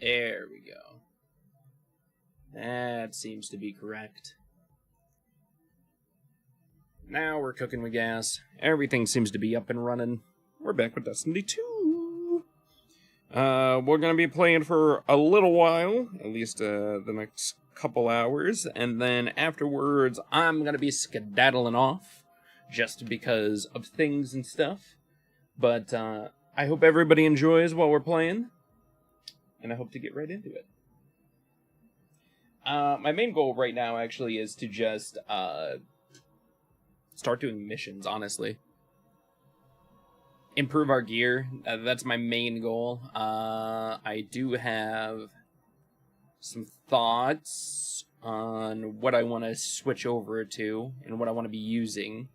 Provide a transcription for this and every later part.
There we go. That seems to be correct. Now we're cooking with gas. Everything seems to be up and running. We're back with Destiny 2. We're going to be playing for a little while, at least the next couple hours, and then afterwards I'm going to be skedaddling off, just because of things and stuff. But I hope everybody enjoys while we're playing, and I hope to get right into it. My main goal right now actually is to just start doing missions, honestly. Improve our gear. That's my main goal. I do have some thoughts on what I want to switch over to and what I want to be using.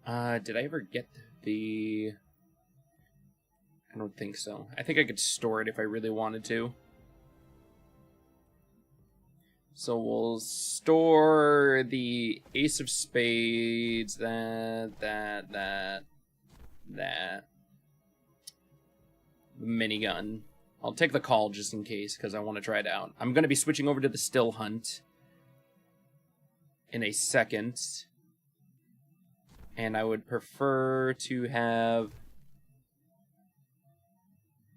Did I ever get the... I don't think so. I think I could store it if I really wanted to. So we'll store the Ace of Spades, that. Minigun. I'll take the call just in case, because I want to try it out. I'm going to be switching over to the Still Hunt in a second. And I would prefer to have...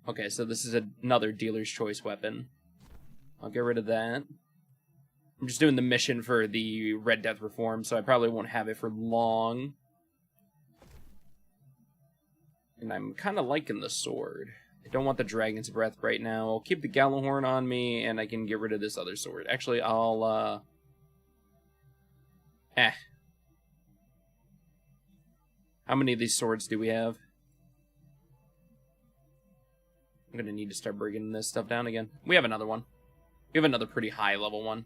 Okay, so this is another dealer's choice weapon. I'll get rid of that. I'm just doing the mission for the Red Death Reform, so I probably won't have it for long. And I'm kind of liking the sword. I don't want the Dragon's Breath right now. I'll keep the Gallahorn on me, and I can get rid of this other sword. Actually, I'll, How many of these swords do we have? I'm gonna need to start breaking this stuff down again. We have another one. We have another pretty high level one.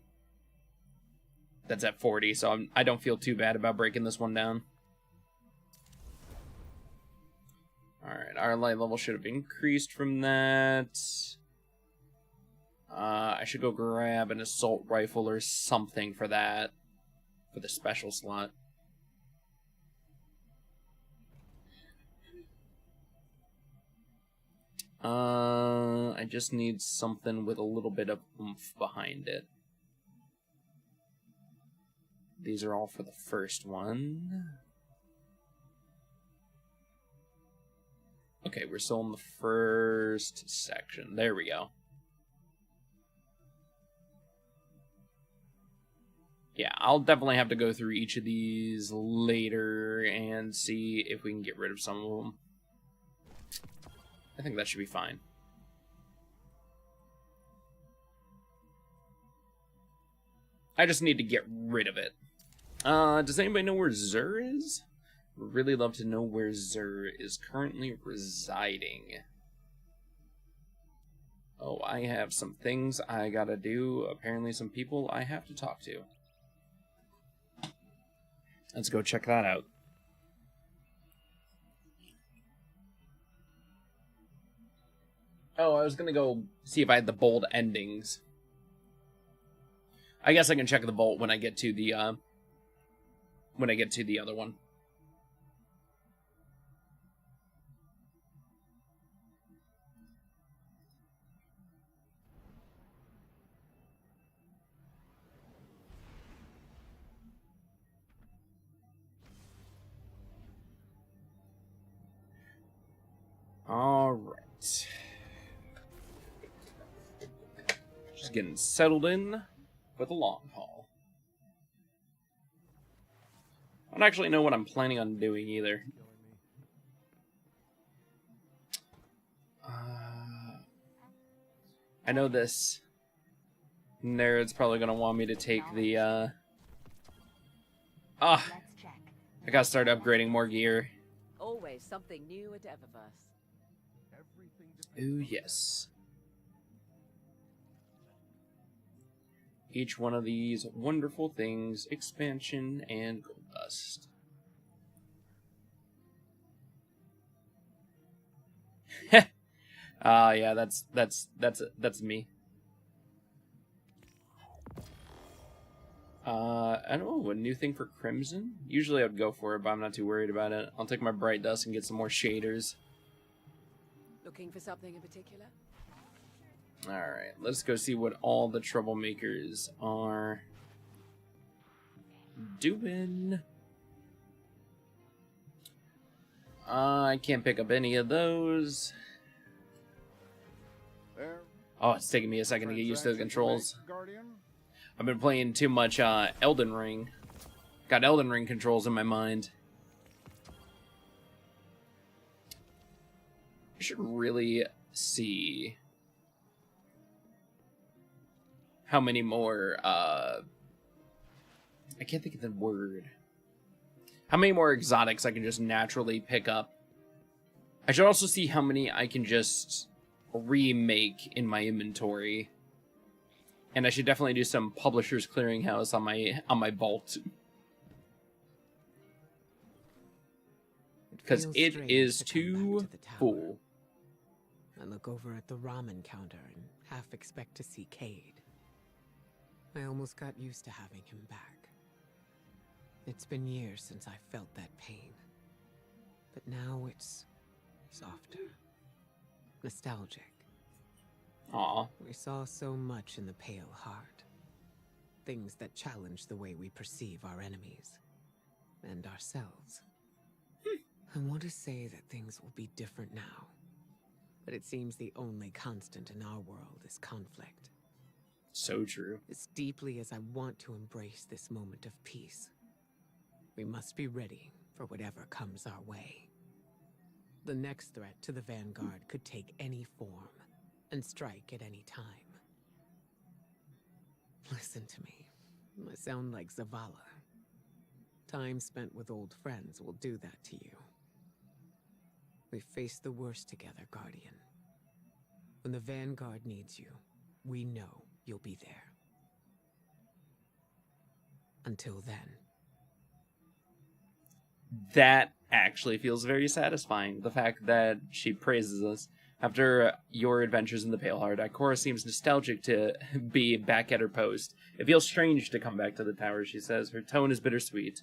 That's at 40, so I don't feel too bad about breaking this one down. Alright, our light level should have increased from that. I should go grab an assault rifle or something for that. For the special slot. I just need something with a little bit of oomph behind it. These are all for the first one. Okay, we're still in the first section. There we go. Yeah, I'll definitely have to go through each of these later and see if we can get rid of some of them. I think that should be fine. I just need to get rid of it. Does anybody know where Zur is? Would really love to know where Zur is currently residing. Oh, I have some things I gotta do. Apparently some people I have to talk to. Let's go check that out. Oh, I was gonna go see if I had the bold endings. I guess I can check the bolt when I get to the other one. All right. Just getting settled in for the long haul. I don't actually know what I'm planning on doing either. I know this nerd's probably gonna want me to take the I gotta start upgrading more gear. Always something new at Eververse. Ooh, yes. Each one of these wonderful things, expansion and gold dust. Yeah, that's me. I don't know, a new thing for Crimson? Usually I would go for it, but I'm not too worried about it. I'll take my Bright Dust and get some more shaders. Looking for something in particular? Alright, let's go see what all the troublemakers are doing. I can't pick up any of those. Oh, it's taking me a second to get used to the controls. I've been playing too much Elden Ring. Got Elden Ring controls in my mind. I should really see how many more, I can't think of the word. How many more exotics I can just naturally pick up. I should also see how many I can just remake in my inventory. And I should definitely do some Publishers Clearinghouse on my vault. Because it is too full. I look over at the ramen counter and half expect to see Cade. I almost got used to having him back. It's been years since I felt that pain. But now it's softer. Nostalgic. Aw. We saw so much in the Pale Heart. Things that challenge the way we perceive our enemies. And ourselves. I want to say that things will be different now. But it seems the only constant in our world is conflict. So true. As deeply as I want to embrace this moment of peace, we must be ready for whatever comes our way. The next threat to the Vanguard could take any form and strike at any time. Listen to me. I sound like Zavala. Time spent with old friends will do that to you. We face the worst together, Guardian. When the Vanguard needs you, we know you'll be there. Until then. That actually feels very satisfying. The fact that she praises us. After your adventures in the Pale Heart, Ikora seems nostalgic to be back at her post. It feels strange to come back to the tower, she says. Her tone is bittersweet.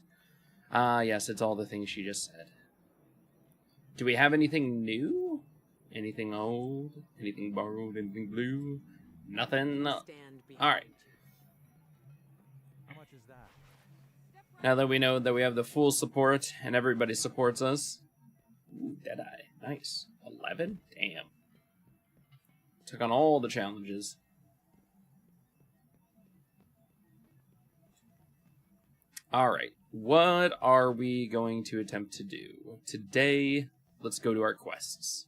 Ah, yes, it's all the things she just said. Do we have anything new? Anything old? Anything borrowed? Anything blue? Nothing? Alright. How much is that? Now that we know that we have the full support and everybody supports us. Ooh, Deadeye. Nice. 11? Damn. Took on all the challenges. Alright. What are we going to attempt to do? Today, let's go to our quests.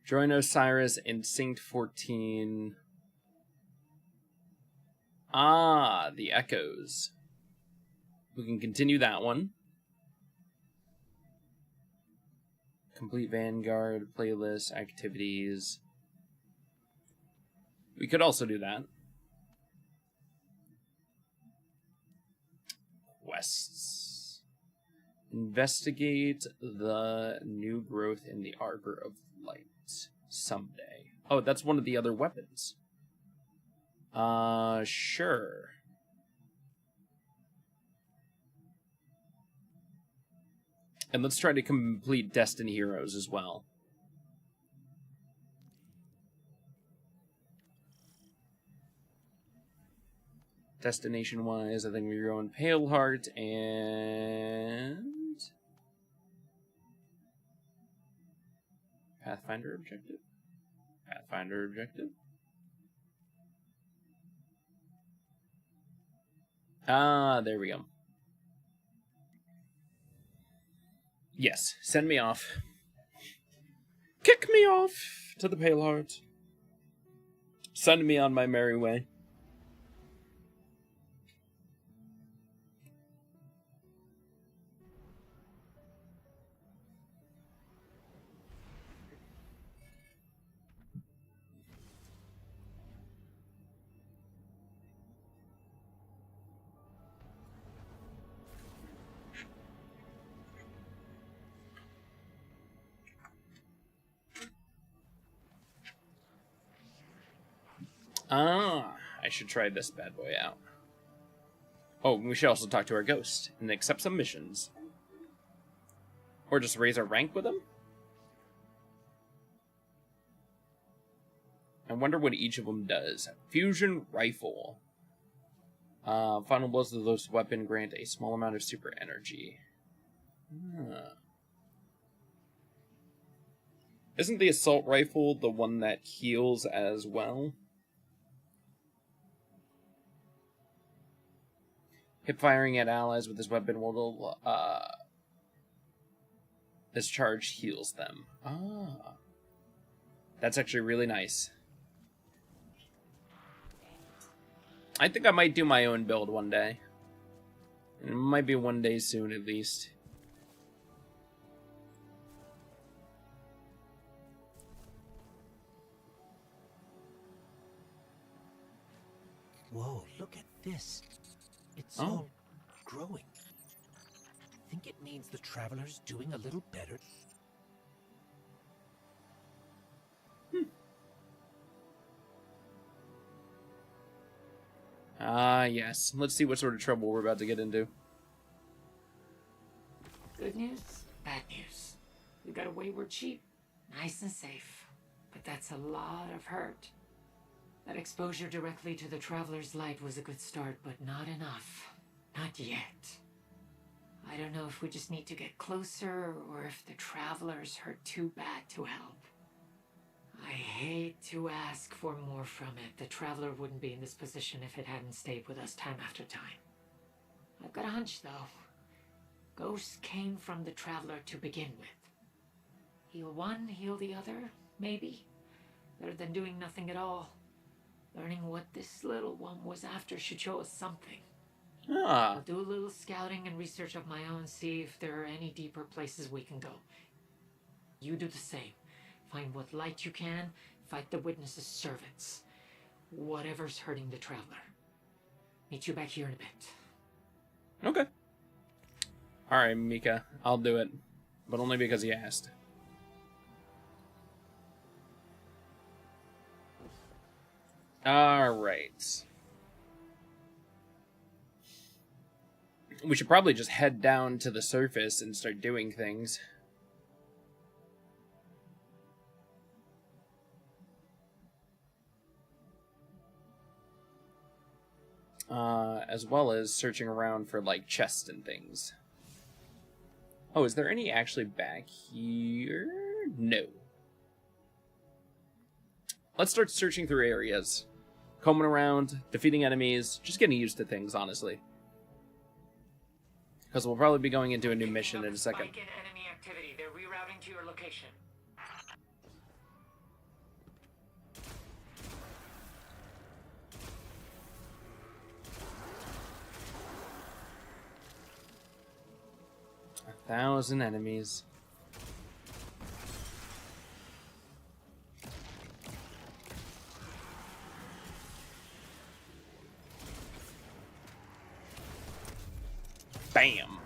Join Osiris Instinct 14. Ah, the Echoes. We can continue that one. Complete Vanguard, playlist, activities. We could also do that. Quests. Investigate the new growth in the Arbor of Light someday. Oh, that's one of the other weapons. Sure. And let's try to complete Destiny Heroes as well. Destination-wise, I think we're going Pale Heart and Pathfinder objective. Pathfinder objective. Ah, there we go. Yes, send me off. Kick me off to the Pale Heart. Send me on my merry way. Ah, I should try this bad boy out. Oh, we should also talk to our ghost and accept some missions. Or just raise our rank with them? I wonder what each of them does. Fusion Rifle. Final blows of those weapon grant a small amount of super energy. Isn't the assault rifle the one that heals as well? Hip firing at allies with this weapon will this charge heals them. Ah. That's actually really nice. I think I might do my own build one day. It might be one day soon at least. Whoa, look at this. It's all growing. Think it means the Traveler's doing a little better? Yes. Let's see what sort of trouble we're about to get into. Good news, bad news. We got away, we're cheap, nice and safe. But that's a lot of hurt. That exposure directly to the Traveler's light was a good start, but not enough. Not yet. I don't know if we just need to get closer, or if the Travelers hurt too bad to help. I hate to ask for more from it. The Traveler wouldn't be in this position if it hadn't stayed with us time after time. I've got a hunch, though. Ghosts came from the Traveler to begin with. Heal one, heal the other, maybe? Better than doing nothing at all. Learning what this little one was after should show us something. I'll do a little scouting and research of my own, see if there are any deeper places we can go. You do the same. Find what light you can, fight the Witness's servants. Whatever's hurting the Traveler. Meet you back here in a bit. Okay. Alright, Mika. I'll do it. But only because he asked. Alright. We should probably just head down to the surface and start doing things. As well as searching around for, like, chests and things. Oh, is there any actually back here? No. Let's start searching through areas. Combing around, defeating enemies, just getting used to things, honestly. Because we'll probably be going into a new mission in a second. Spike in enemy activity. They're rerouting to your location. A 1,000 enemies. Bam!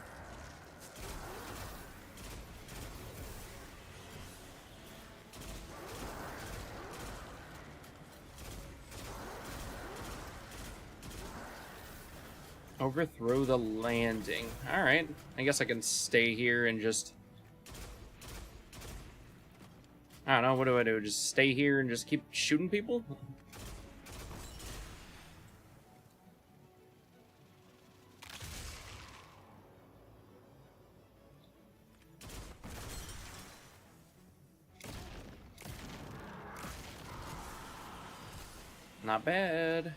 Overthrow the landing. Alright. I guess I can stay here and just... I don't know, what do I do? Just stay here and just keep shooting people? Not bad.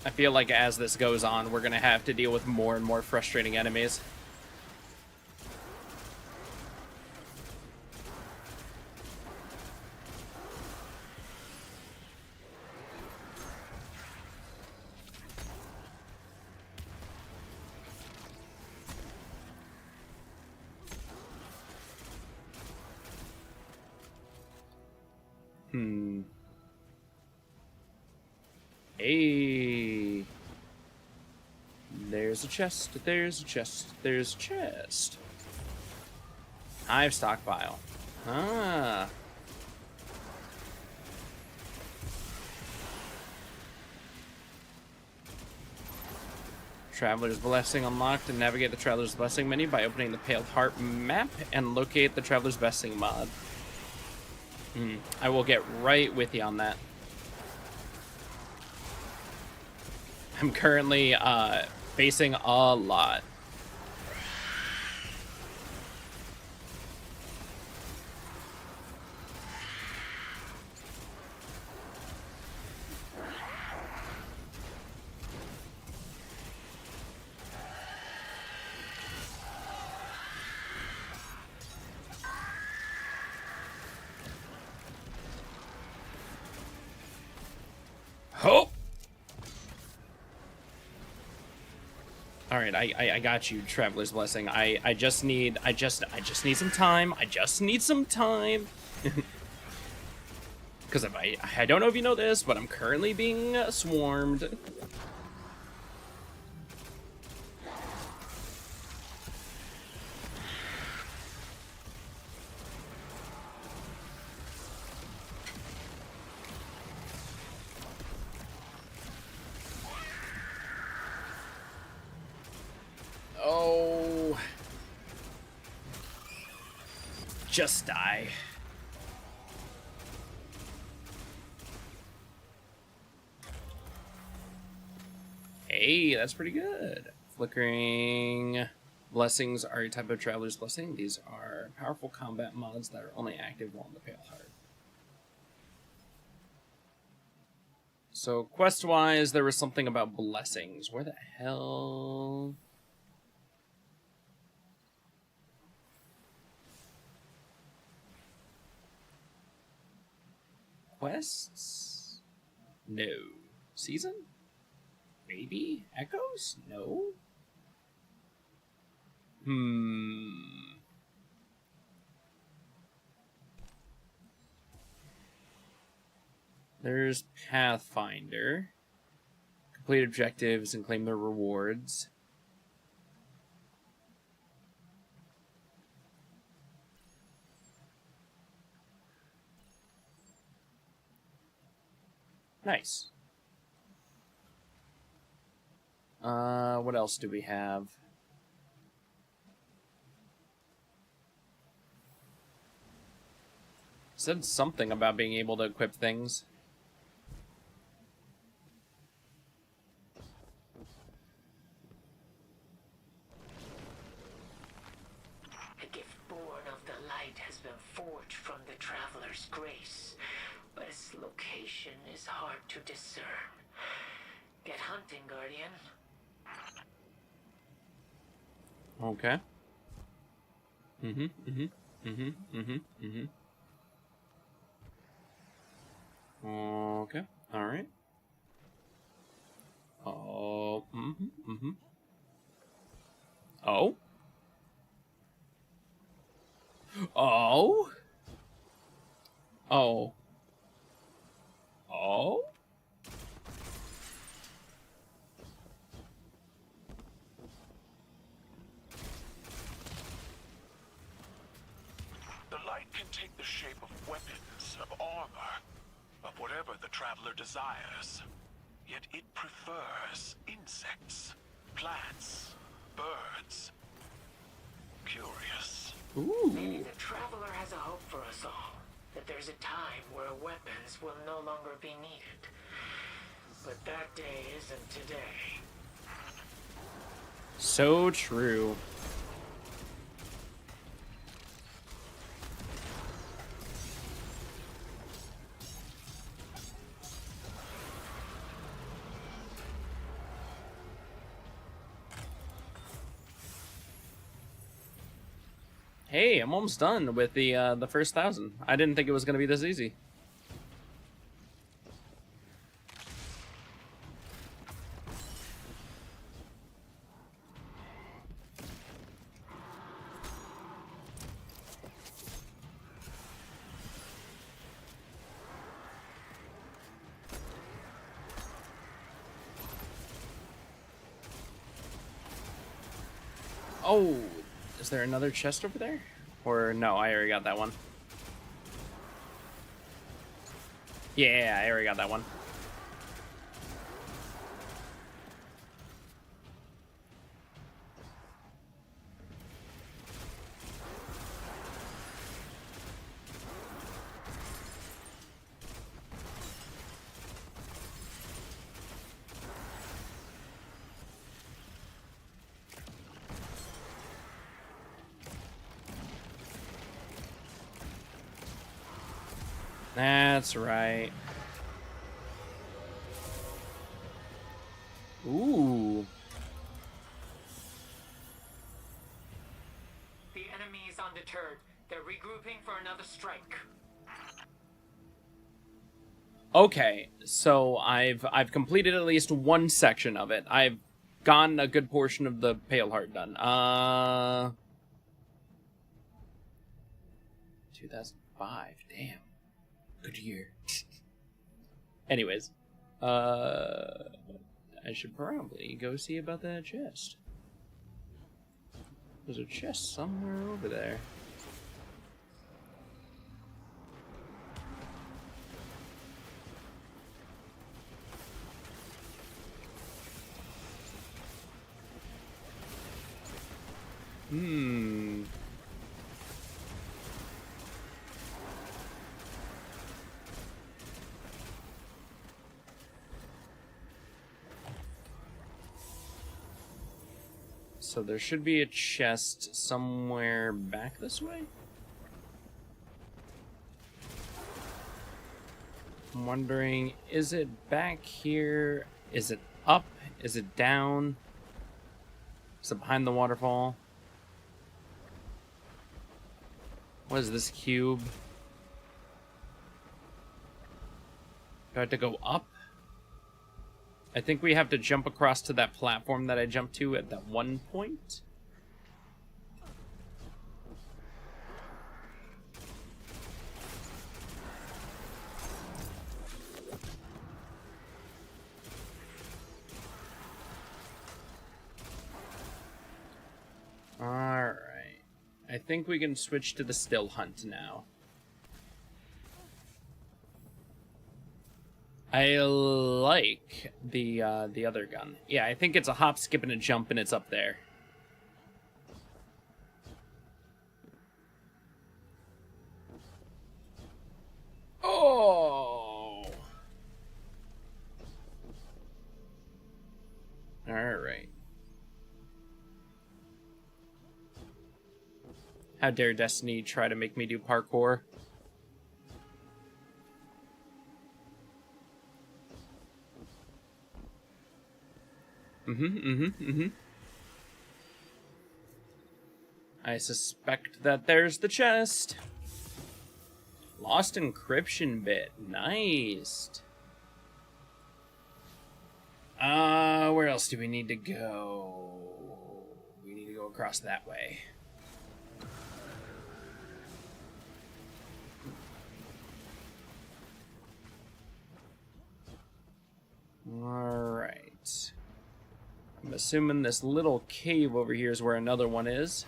I feel like as this goes on, we're gonna have to deal with more and more frustrating enemies. Hey. There's a chest, there's a chest, there's a chest. Hive stockpile. Ah. Traveler's Blessing unlocked and navigate the Traveler's Blessing menu by opening the Pale Heart map and locate the Traveler's Blessing mod. I will get right with you on that. I'm currently facing a lot. Oh! Alright, I got you, Traveler's Blessing. I just need some time. I just need some time. Because I don't know if you know this, but I'm currently being swarmed. Oh. Just die. Hey, that's pretty good. Flickering blessings are a type of Traveler's Blessing. These are powerful combat mods that are only active while in the Pale Heart. So quest-wise, there was something about blessings. Where the hell? Quests? No. Season? Maybe? Echoes? No? There's Pathfinder. Complete objectives and claim their rewards. Nice. What else do we have? Said something about being able to equip things. A gift born of the light has been forged from the Traveler's grace, but its location is hard to discern. Get hunting, Guardian. Okay. Okay. All right. Oh. Oh. Oh. Oh. Oh. The light can take the shape of weapons, of armor, of whatever the traveler desires. Yet it prefers insects, plants, birds. Curious. Ooh. Maybe the Traveler has a hope for us all. That there's a time where weapons will no longer be needed. But that day isn't today. So true. Hey, I'm almost done with the first 1,000. I didn't think it was gonna be this easy. Oh, is there another chest over there? Or no, I already got that one. Yeah, I already got that one. That's right. Ooh. The enemy is undeterred. They're regrouping for another strike. Okay, so I've completed at least one section of it. I've gotten a good portion of the Pale Heart done. 2005. Damn. Good year. Anyways, I should probably go see about that chest. There's a chest somewhere over there. So there should be a chest somewhere back this way? I'm wondering, is it back here? Is it up? Is it down? Is it behind the waterfall? What is this cube? Do I have to go up? I think we have to jump across to that platform that I jumped to at that one point. Alright. I think we can switch to the still hunt now. I like the other gun. Yeah, I think it's a hop, skip, and a jump, and it's up there. Oh! Alright. How dare Destiny try to make me do parkour? I suspect that there's the chest. Lost encryption bit. Nice. Where else do we need to go? We need to go across that way. Alright. I'm assuming this little cave over here is where another one is.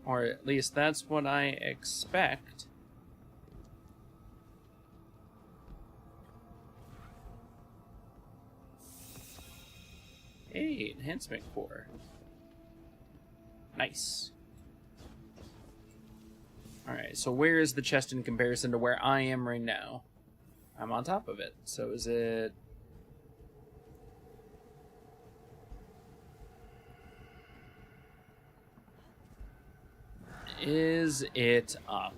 Or at least that's what I expect. Hey, enhancement core. Nice. Alright, so where is the chest in comparison to where I am right now? I'm on top of it. So is it... Is it up?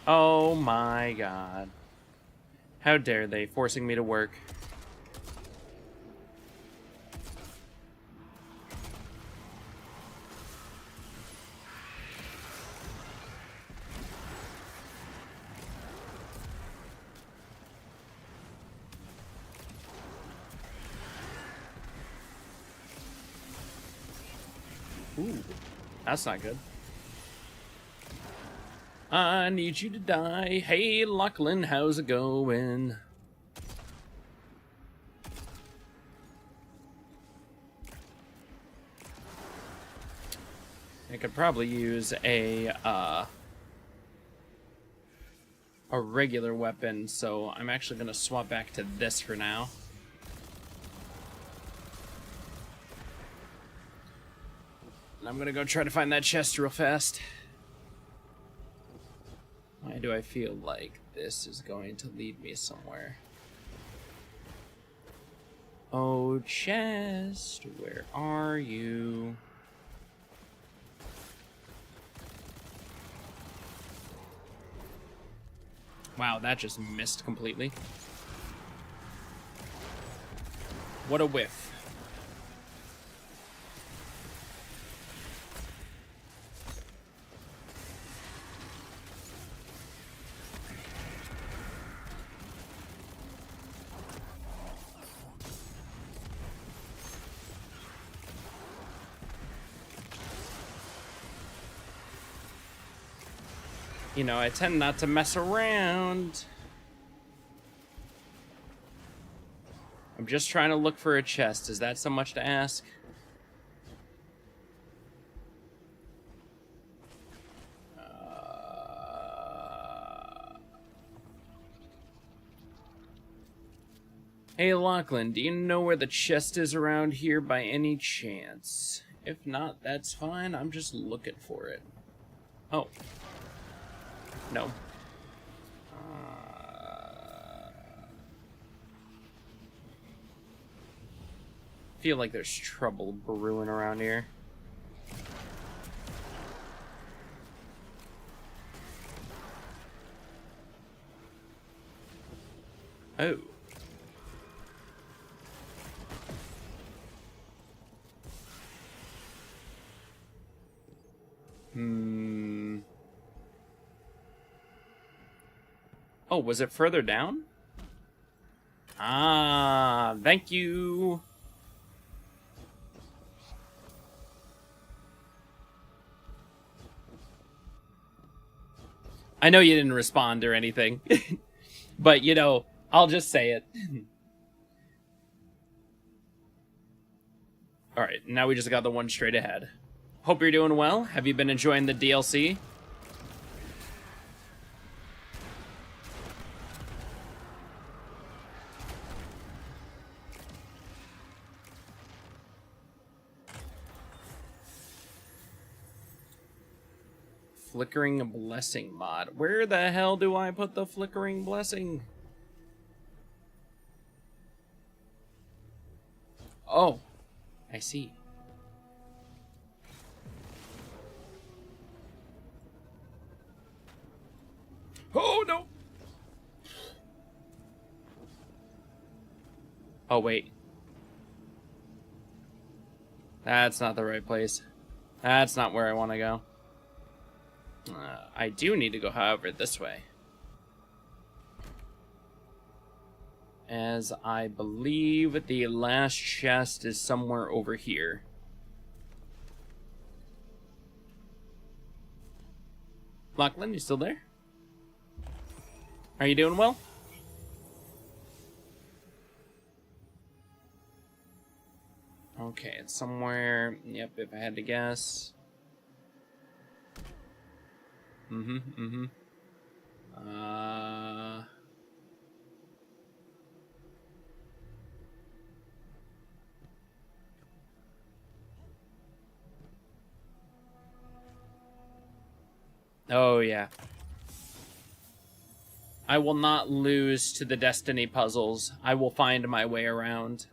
Oh my god. How dare they, forcing me to work. Ooh, that's not good. I need you to die. Hey, Lachlan, how's it going? I could probably use a regular weapon, so I'm actually gonna swap back to this for now. And I'm gonna go try to find that chest real fast. Why do I feel like this is going to lead me somewhere? Oh, chest, where are you? Wow, that just missed completely. What a whiff. You know, I tend not to mess around. I'm just trying to look for a chest. Is that so much to ask? Hey, Lachlan, do you know where the chest is around here by any chance? If not, that's fine. I'm just looking for it. Oh. No. Feel like there's trouble brewing around here. Oh. Oh, was it further down? Ah, thank you. I know you didn't respond or anything, but you know, I'll just say it. Alright, now we just got the one straight ahead. Hope you're doing well. Have you been enjoying the DLC? Flickering Blessing mod. Where the hell do I put the Flickering Blessing? Oh, I see. Oh, no! Oh, wait. That's not the right place. That's not where I want to go. I do need to go, however, this way. As I believe the last chest is somewhere over here. Lachlan, you still there? Are you doing well? Okay, it's somewhere... Yep, if I had to guess... Oh, yeah. I will not lose to the Destiny puzzles. I will find my way around.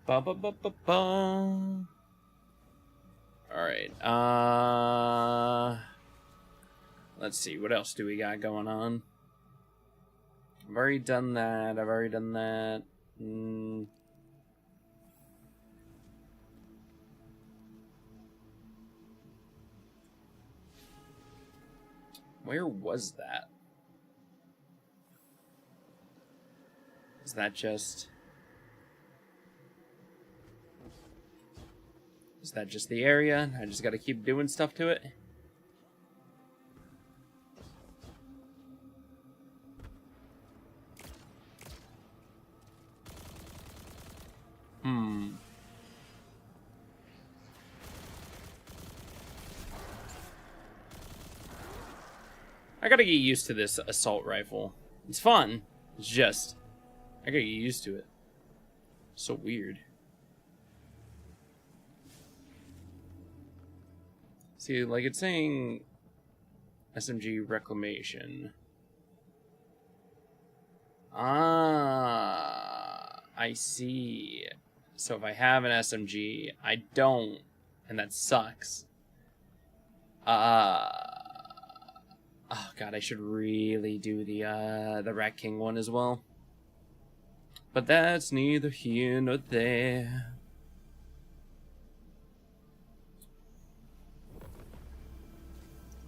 Ba ba ba ba ba. Alright, let's see, what else do we got going on? I've already done that, Where was that? Is that just... Is that just the area? I just gotta keep doing stuff to it? I gotta get used to this assault rifle. It's fun. It's just, I gotta get used to it. So weird. See, like it's saying SMG reclamation. Ah, I see. So if I have an SMG, I don't, and that sucks. Oh god, I should really do the Rat King one as well. But that's neither here nor there.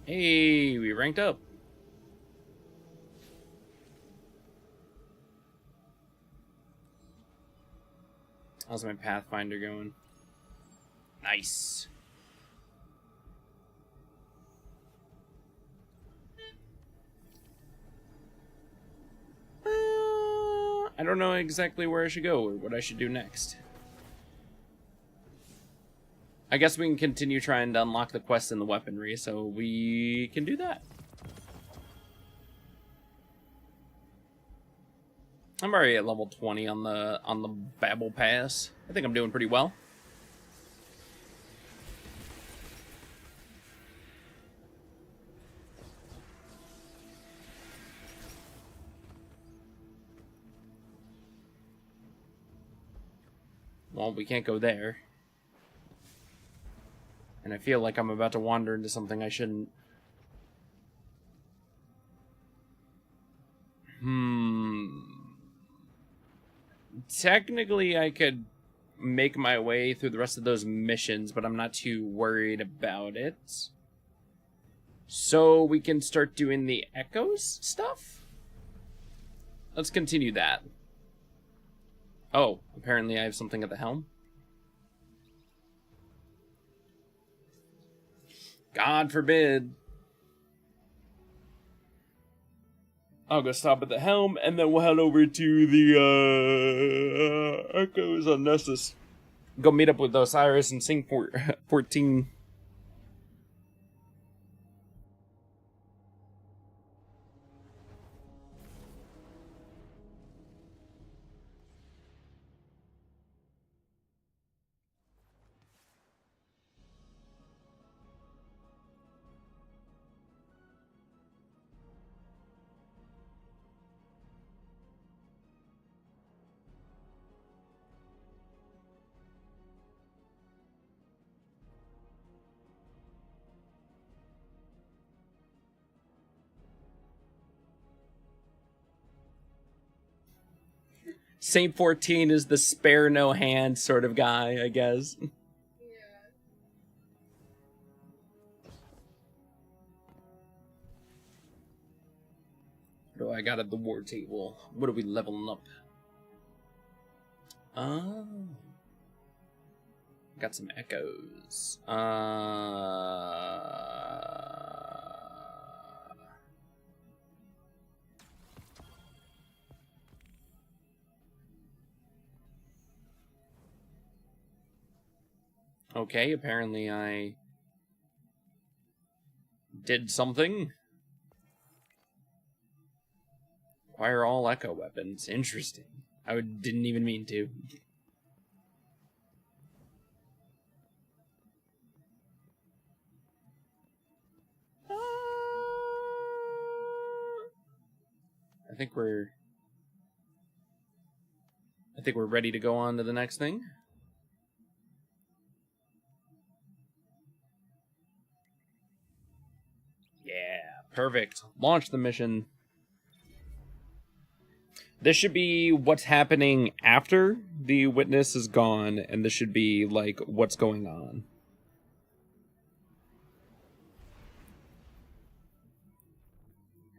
Hey, we ranked up. How's my Pathfinder going? Nice. I don't know exactly where I should go or what I should do next. I guess we can continue trying to unlock the quest in the weaponry, so we can do that. I'm already at level 20 on the Babel Pass. I think I'm doing pretty well. Well, we can't go there. And I feel like I'm about to wander into something I shouldn't. Technically, I could make my way through the rest of those missions, but I'm not too worried about it. So we can start doing the Echoes stuff? Let's continue that. Oh, apparently I have something at the helm. God forbid. I'll go stop at the helm, and then we'll head over to the Echoes on Nessus. Go meet up with Osiris and sing 14. Saint 14 is the spare no hand sort of guy, I guess. What do I got at the war table? What are we leveling up? Oh. Got some echoes. Okay, apparently I did something. Acquire all echo weapons. Interesting. Didn't even mean to. I think we're ready to go on to the next thing. Yeah, perfect. Launch the mission. This should be what's happening after the witness is gone, and this should be, like, what's going on.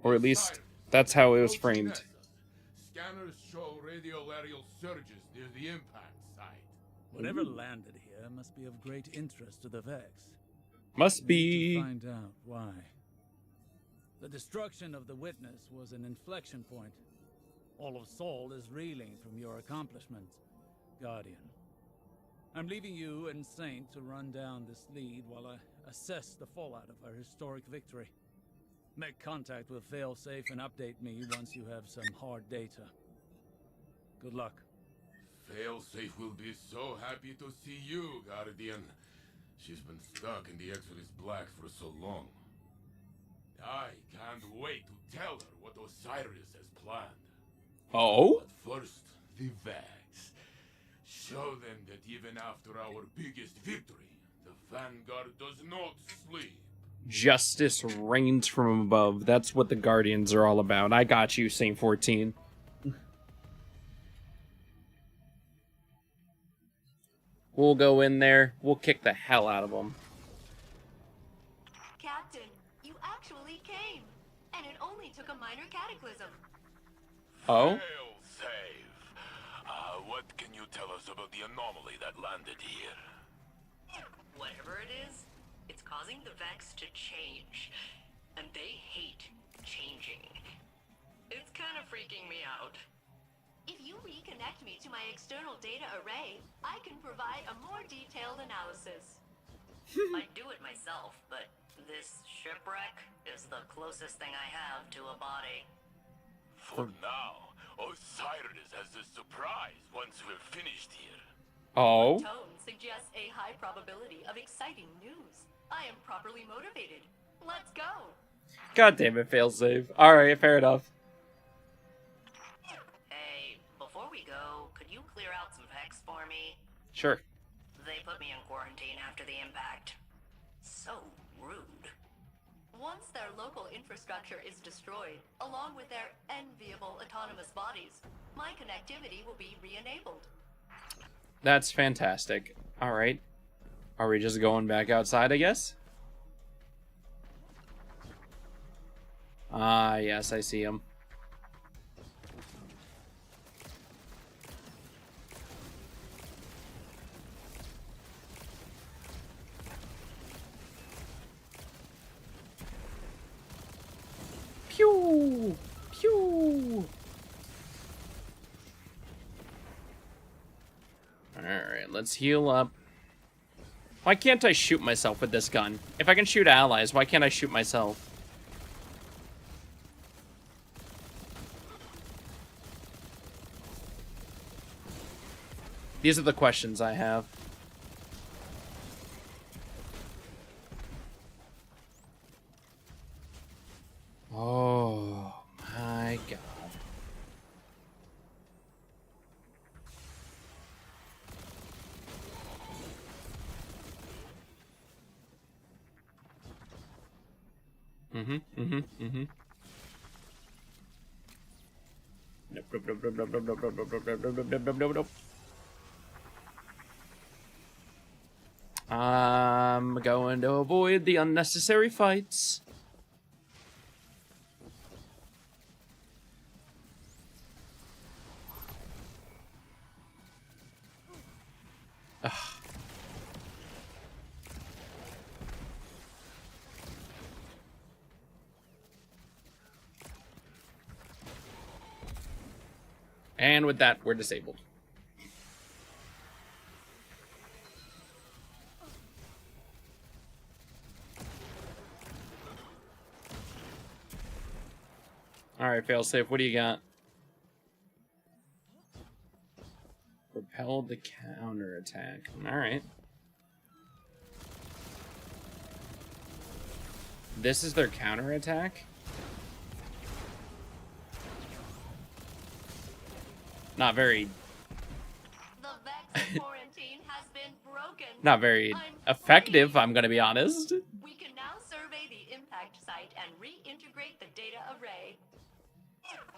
Or at least, that's how it was framed. Scanners show radial aerial surges near the impact site. Whatever landed here must be of great interest to the Vex. Must We need be. to find out why. The destruction of the Witness was an inflection point. All of Sol is reeling from your accomplishments, Guardian. I'm leaving you and Saint to run down this lead while I assess the fallout of our historic victory. Make contact with Failsafe and update me once you have some hard data. Good luck. Failsafe will be so happy to see you, Guardian. She's been stuck in the Exodus Black for so long. I can't wait to tell her what Osiris has planned. Oh? But first, the Vax. Show them that even after our biggest victory, the Vanguard does not sleep. Justice reigns from above. That's what the Guardians are all about. I got you, Saint 14. We'll go in there. We'll kick the hell out of them. Captain, you actually came. And it only took a minor cataclysm. Oh? Fail-safe. What can you tell us about the anomaly that landed here? Whatever it is, it's causing the Vex to change. And they hate changing. It's kind of freaking me out. If you reconnect me to my external data array, I can provide a more detailed analysis. I'd do it myself, but this shipwreck is the closest thing I have to a body. For now, Osiris has a surprise once we're finished here. Oh? Tone suggests a high probability of exciting news. I am properly motivated. Let's go. God damn it, Failsafe. Alright, fair enough. Hey, before we go, could you clear out some Vex for me? Sure. They put me in quarantine after the impact. So rude. Once their local infrastructure is destroyed, along with their enviable autonomous bodies, my connectivity will be re-enabled. That's fantastic. Alright. Are we just going back outside, I guess? Ah, yes, I see him. Pew! Pew! Alright, let's heal up. Why can't I shoot myself with this gun? If I can shoot allies, why can't I shoot myself? These are the questions I have. Oh my god. Nope, nope, nope, nope, nope, nope, nope, nope, nope, nope, nope, nope, nope, nope, nope. I'm going to avoid the unnecessary fights. Ugh. And with that, we're disabled. Alright, failsafe, what do you got? Repel the counterattack. Alright. This is their counterattack? Not very... The Vex quarantine has been broken. Not very effective, I'm gonna be honest. We can now survey the impact site and reintegrate the data array.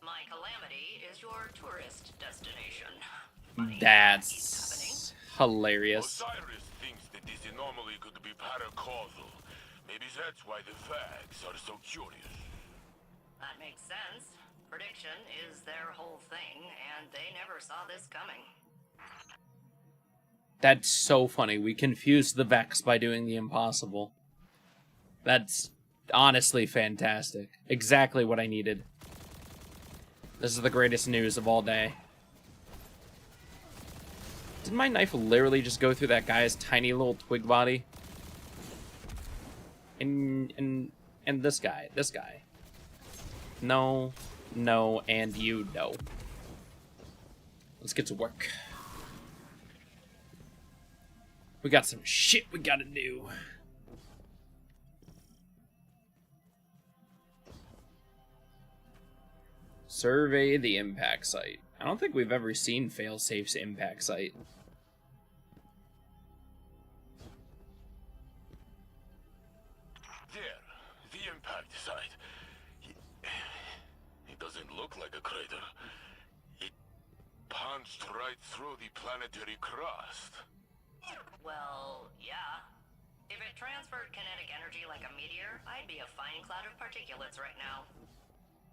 My Calamity is your tourist destination. That's hilarious. Osiris thinks that this anomaly could be paracausal. Maybe that's why the Vags are so curious. That makes sense. Prediction is their whole thing, and they never saw this coming. That's so funny. We confused the Vex by doing the impossible. That's honestly fantastic. Exactly what I needed. This is the greatest news of all day. Did my knife literally just go through that guy's tiny little twig body? And this guy. No, no, and you know. Let's get to work. We got some shit we gotta do. Survey the impact site. I don't think we've ever seen Failsafe's impact site. There, the impact site. It doesn't look like a crater. It punched right through the planetary crust. Well, yeah. If it transferred kinetic energy like a meteor, I'd be a fine cloud of particulates right now.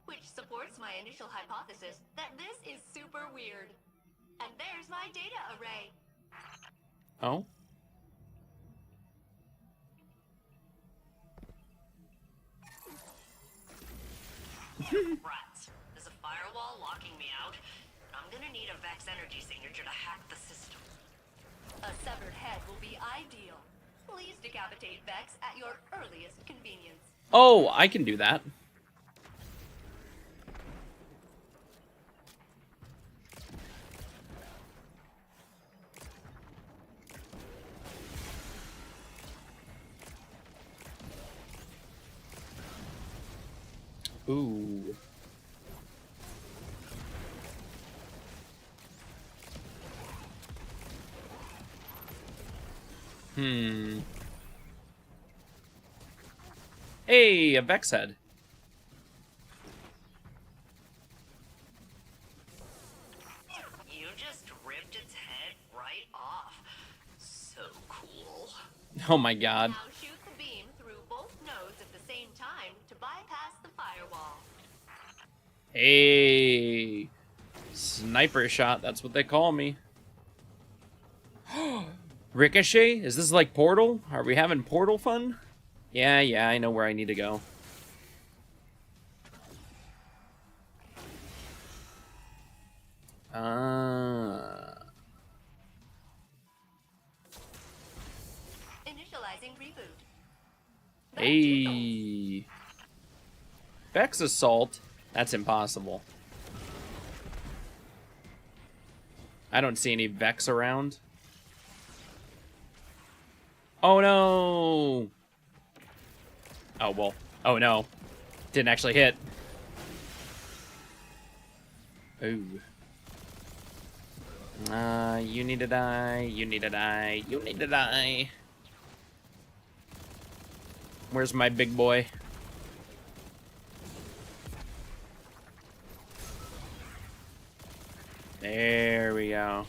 Which supports my initial hypothesis that this is super weird. And there's my data array. Oh? Rats. There's a firewall locking me out. I'm gonna need a Vex energy signature to hack the system. A severed head will be ideal. Please decapitate Vex at your earliest convenience. Oh, I can do that. Ooh. Hey, a Vex head. You just ripped its head right off. So cool. Oh my god. Now shoot the beam through both nodes at the same time to bypass the firewall. Hey. Sniper shot, that's what they call me. Ricochet? Is this like Portal? Are we having Portal fun? Yeah, I know where I need to go. Initializing reboot. Hey. Vex Assault? That's impossible. I don't see any Vex around. Oh no! Oh well. Oh no. Didn't actually hit. Ooh. You need to die. You need to die. You need to die. Where's my big boy? There we go.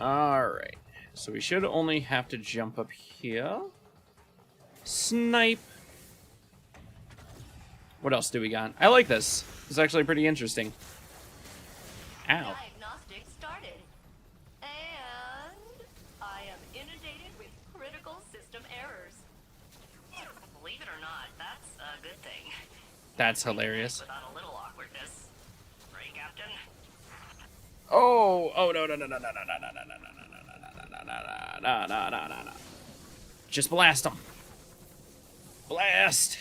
Alright. So we should only have to jump up here. Snipe. What else do we got? I like this. It's actually pretty interesting. Ow. Diagnostics started. And I am inundated with critical system errors. Believe it or not, that's a good thing. That's hilarious. Without a little awkwardness. Right, Captain? Oh, no, no, no, no, no, no, no, no, no, no, no, no, no, no, no, no, no. Just blast them. Blast.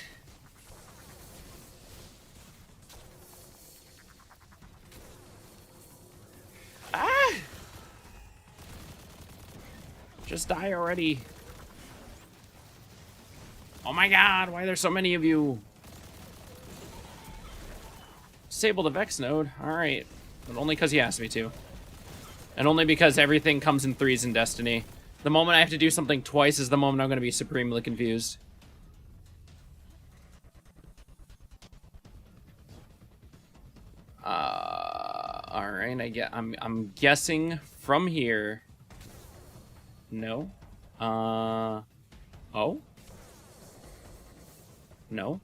Ah! Just die already. Oh my god, why are there so many of you? Disable the Vex node. Alright. But only because he asked me to. And only because everything comes in threes in Destiny. The moment I have to do something twice is the moment I'm going to be supremely confused. Alright, I'm guessing from here. No. Oh? No.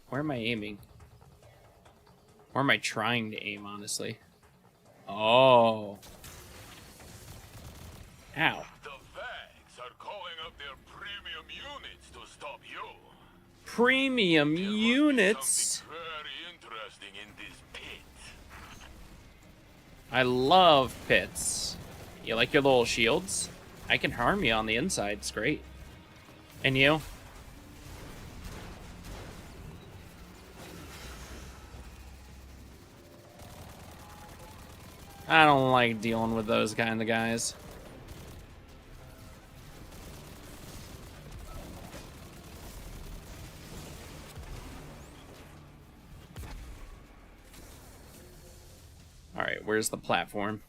Where am I aiming? Or am I trying to aim, honestly? Oh. Ow. The Vags are calling up their premium units to stop you. Premium There must be units? something very I love pits. You like your little shields? I can harm you on the inside. It's great. And you? I don't like dealing with those kind of guys. Alright, where's the platform?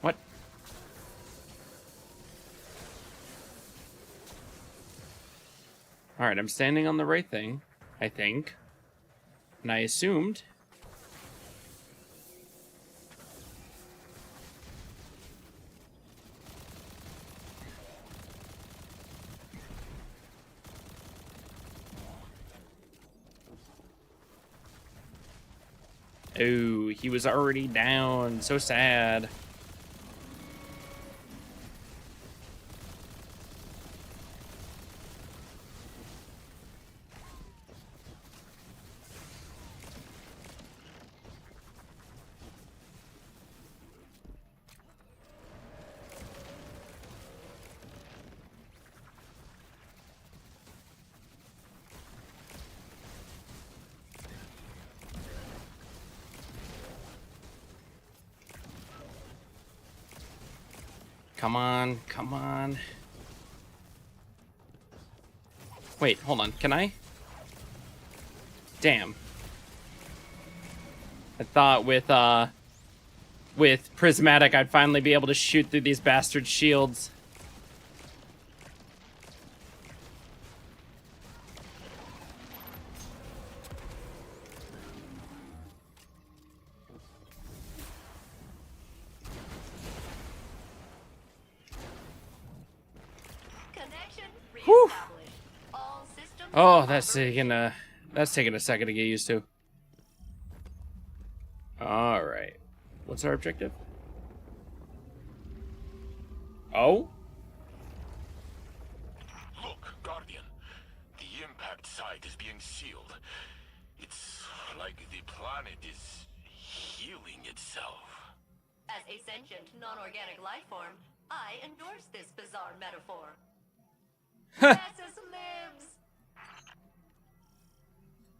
What? Alright, I'm standing on the right thing, I think. And I assumed. Oh, he was already down. So sad. Come on, come on. Wait, hold on. Can I? Damn. I thought with Prismatic I'd finally be able to shoot through these bastard shields. Connection Whew. reestablished. All systems Oh, that's operational. taking a second to get used to. All right. What's our objective? Oh? Look, Guardian. The impact site is being sealed. It's like the planet is healing itself. As a sentient, non-organic life form, I endorse this bizarre metaphor. Nessus lives!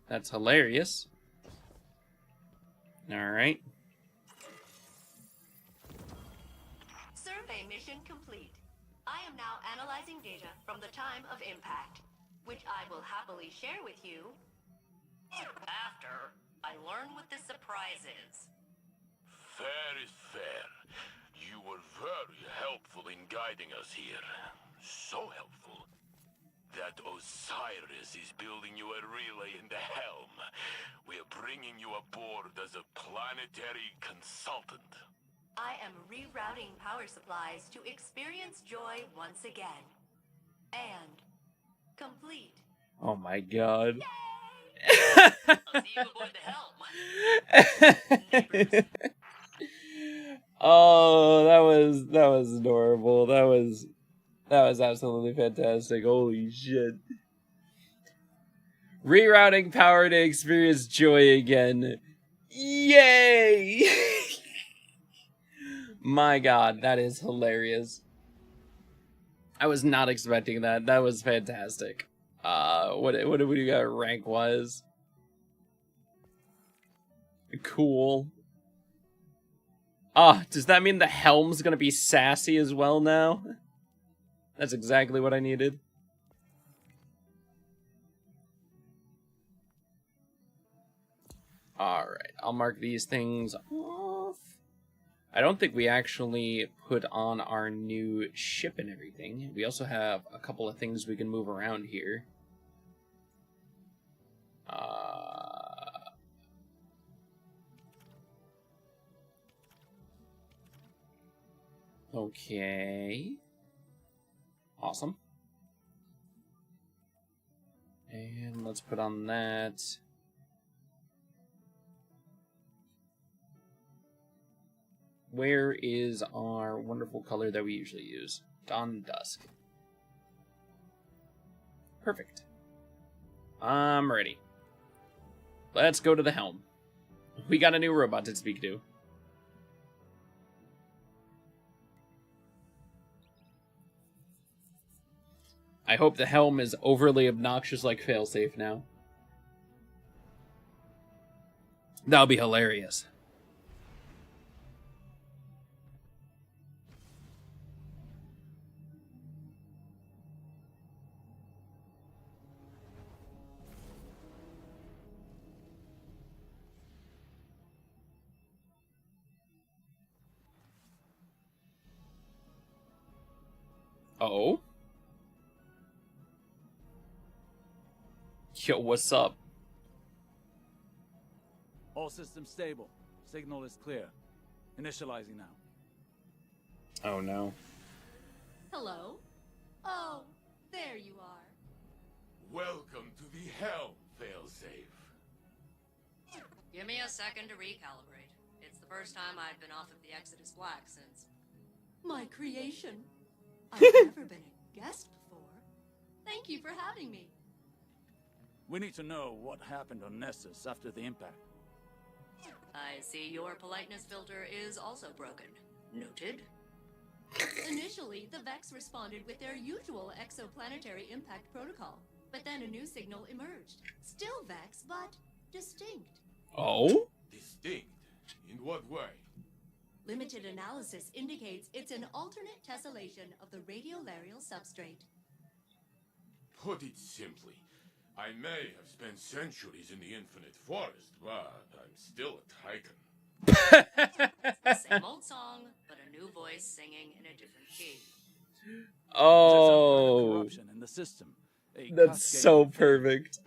That's hilarious. All right. Survey mission complete. I am now analyzing data from the time of impact, which I will happily share with you after I learn what the surprise is. Fair is fair. You were very helpful in guiding us here. So helpful that Osiris is building you a relay in the helm. We're bringing you aboard as a planetary consultant. I am rerouting power supplies to experience joy once again. And complete. Oh my god. I'll see you aboard the helm. Oh, that was adorable. That was absolutely fantastic. Holy shit. Rerouting power to experience joy again. Yay! My god, that is hilarious. I was not expecting that. That was fantastic. What do we got rank wise? Cool. Ah, does that mean the helm's gonna be sassy as well now? That's exactly what I needed. Alright, I'll mark these things off. I don't think we actually put on our new ship and everything. We also have a couple of things we can move around here. Okay. Awesome. And let's put on that. Where is our wonderful color that we usually use? Dawn Dusk. Perfect. I'm ready. Let's go to the helm. We got a new robot to speak to. I hope the helm is overly obnoxious like Failsafe now. That'll be hilarious. Oh? Yo, what's up? All systems stable. Signal is clear. Initializing now. Oh no. Hello? Oh, there you are. Welcome to the hell, failsafe. Give me a second to recalibrate. It's the first time I've been off of the Exodus Black since... My creation. I've never been a guest before. Thank you for having me. We need to know what happened on Nessus after the impact. I see your politeness filter is also broken. Noted. Initially, the Vex responded with their usual exoplanetary impact protocol, but then a new signal emerged. Still Vex, but distinct. Oh? Distinct? In what way? Limited analysis indicates it's an alternate tessellation of the radiolarial substrate. Put it simply, I may have spent centuries in the infinite forest, but I'm still a Titan. Same old song, but a new voice singing in a different key. Oh. Corruption in the system. That's so perfect.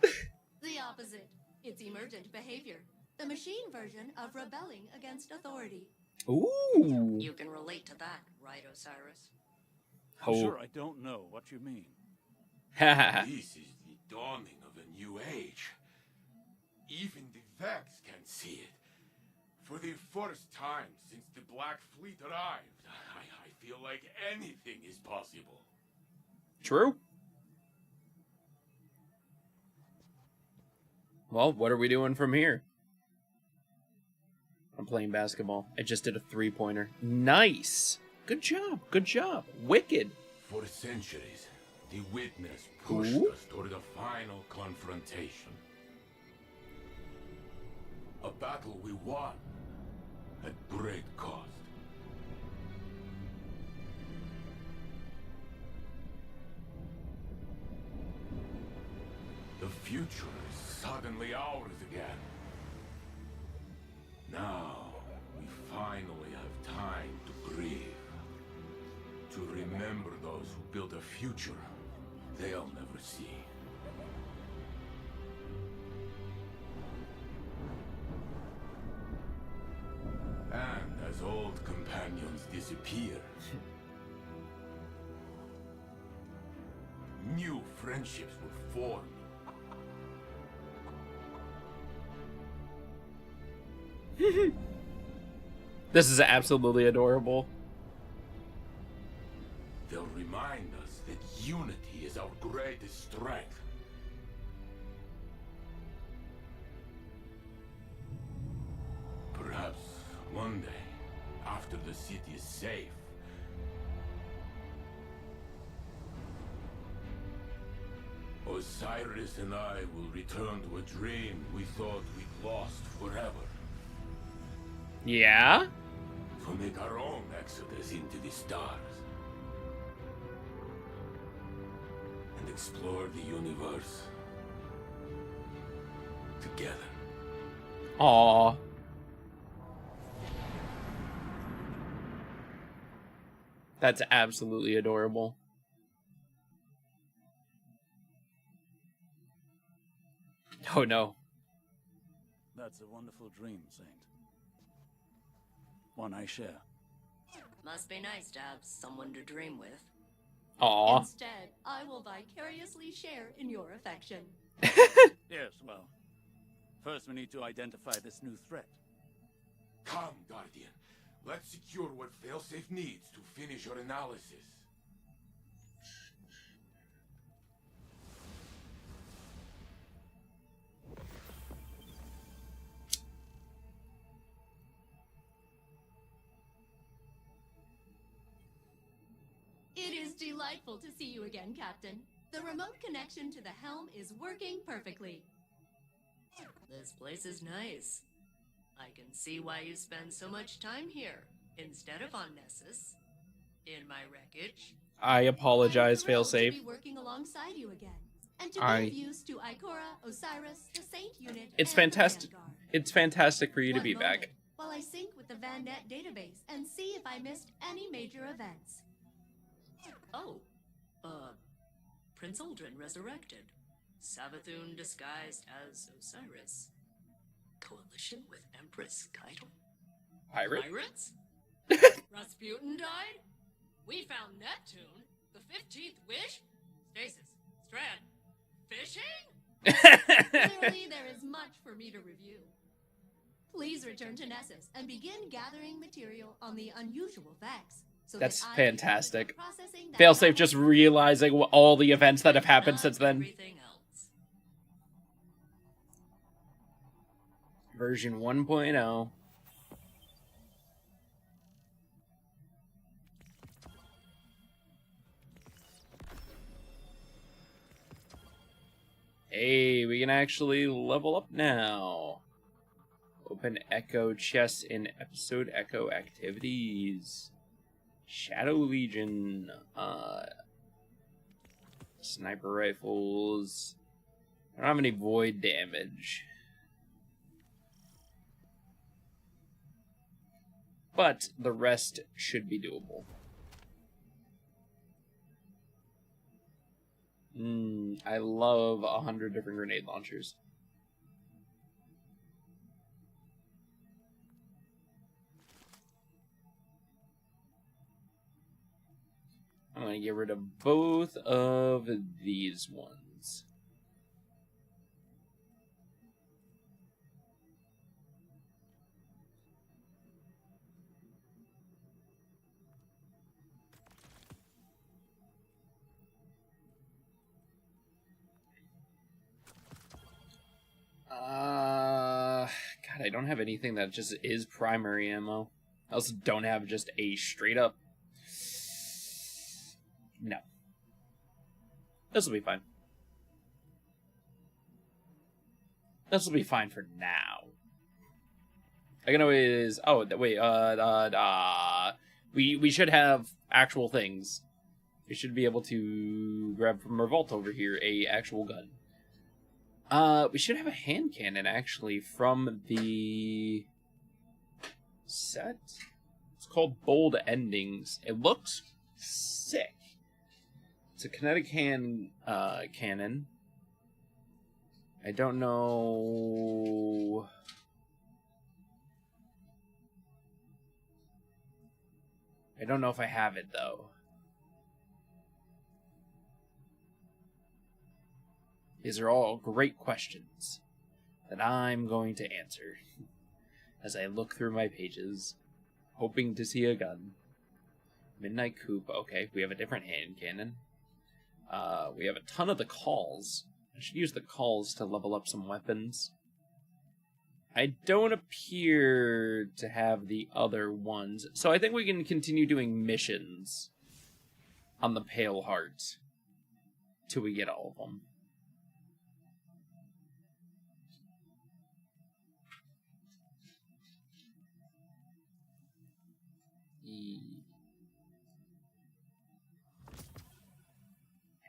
The opposite. It's emergent behavior. The machine version of rebelling against authority. Ooh. You can relate to that, right, Osiris? I'm sure I don't know what you mean. This is the dawning of a new age. Even the Vex can see it. For the first time since the Black Fleet arrived, I feel like anything is possible. True. Well, what are we doing from here? I'm playing basketball. I just did a three-pointer. Nice. Good job. Good job. Wicked. For centuries, the Witness pushed us toward a final confrontation. A battle we won at great cost. The future is suddenly ours again. Now, we finally have time to grieve. To remember those who built a future they'll never see. And as old companions disappear, new friendships will form. This is absolutely adorable. They'll remind us that unity is our greatest strength. Perhaps one day, after the city is safe, Osiris and I will return to a dream we thought we'd lost forever. Yeah? To make our own exodus into the stars. And explore the universe together. Aww. That's absolutely adorable. Oh no. That's a wonderful dream, Saint. One I share. Must be nice to have someone to dream with. Aww. Instead, I will vicariously share in your affection. Yes, well, first we need to identify this new threat. Come, Guardian. Let's secure what Failsafe needs to finish your analysis. It is delightful to see you again, Captain. The remote connection to the helm is working perfectly. This place is nice. I can see why you spend so much time here, instead of on Nessus. In my wreckage. I apologize, I'm thrilled Failsafe. to be working alongside you again, and to I- be of use to Ikora, Osiris, the Saint Unit, It's and the fantastic. Vanguard. It's fantastic for you to One be moment, back. while I sync with the VanNet database and see if I missed any major events. Oh, Prince Aldrin resurrected. Savathun disguised as Osiris. Coalition with Empress Keitel. Pirate? Pirates? Rasputin died? We found Neptune, the 15th wish? Stasis, Strand, fishing? Clearly, there is much for me to review. Please return to Nessus and begin gathering material on the unusual Vex. So That's that I fantastic. can start processing that Failsafe knowledge. just realizing all the events that have happened Not since then. everything else. Version 1.0. Hey, we can actually level up now. Open Echo chest in episode Echo activities. Shadow Legion. Sniper rifles. I don't have any void damage. But the rest should be doable. I love 100 different grenade launchers. I'm going to get rid of both of these ones. God, I don't have anything that just is primary ammo. I also don't have just a straight up. No. This will be fine. This will be fine for now. I can always. Oh wait. We should have actual things. We should be able to grab from our vault over here a actual gun. We should have a hand cannon actually from the set. It's called Bold Endings. It looks sick. It's a kinetic hand cannon. I don't know. I don't know if I have it though. These are all great questions that I'm going to answer as I look through my pages, hoping to see a gun. Midnight Coupe. Okay, we have a different hand cannon. We have a ton of the calls. I should use the calls to level up some weapons. I don't appear to have the other ones, so I think we can continue doing missions on the Pale Heart till we get all of them.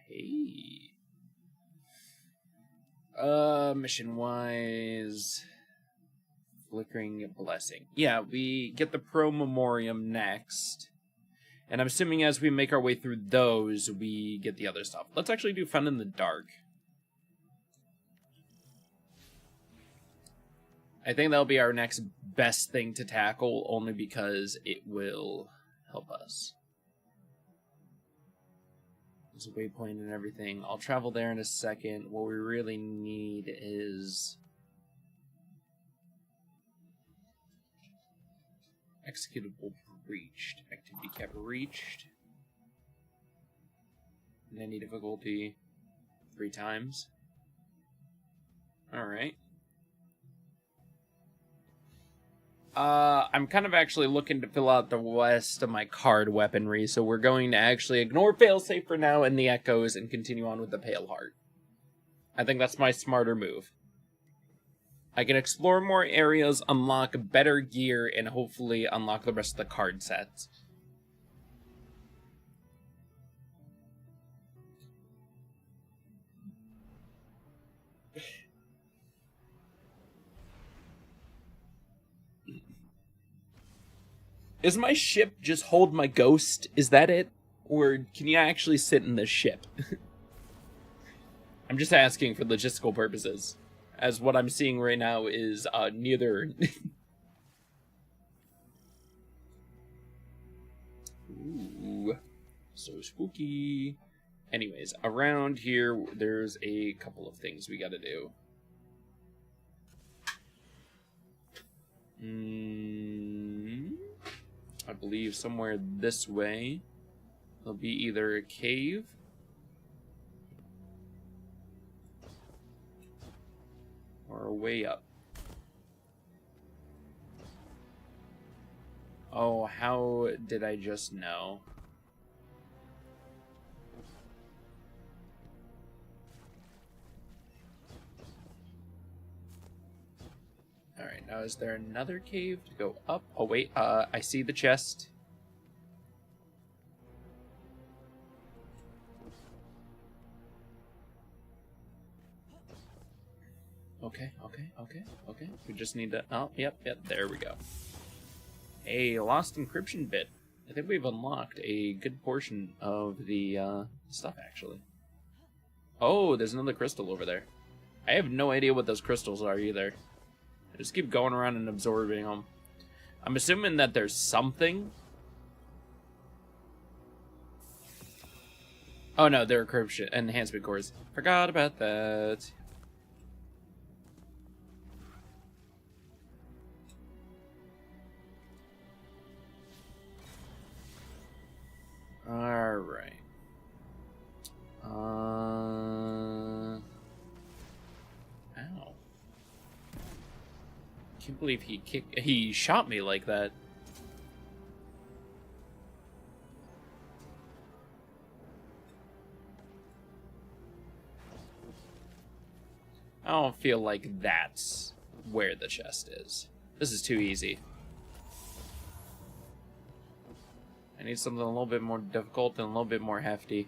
Hey. Mission-wise... Flickering Blessing. Yeah, we get the Pro Memoriam next. And I'm assuming as we make our way through those, we get the other stuff. Let's actually do Fun in the Dark. I think that'll be our next best thing to tackle, only because it will help us. There's a waypoint and everything. I'll travel there in a second. What we really need is... Executable reached. Activity cap reached. In any difficulty 3 times. Alright. I'm kind of actually looking to fill out the rest of my card weaponry, so we're going to actually ignore failsafe for now and the echoes and continue on with the Pale Heart. I think that's my smarter move. I can explore more areas, unlock better gear, and hopefully unlock the rest of the card sets. Is my ship just hold my ghost? Is that it? Or can you actually sit in this ship? I'm just asking for logistical purposes, as what I'm seeing right now is neither. Ooh, so spooky. Anyways, around here, there's a couple of things we gotta do. I believe somewhere this way, there'll be either a cave or a way up. Oh, how did I just know? Alright, now is there another cave to go up? Oh wait, I see the chest. Okay. We just need to... Oh, yep, there we go. A lost encryption bit. I think we've unlocked a good portion of the stuff, actually. Oh, there's another crystal over there. I have no idea what those crystals are either. I just keep going around and absorbing them. I'm assuming that there's something. Oh no, they're encryption enhancement cores. Forgot about that. Alright. Ow. Can't believe he shot me like that. I don't feel like that's where the chest is. This is too easy. I need something a little bit more difficult and a little bit more hefty.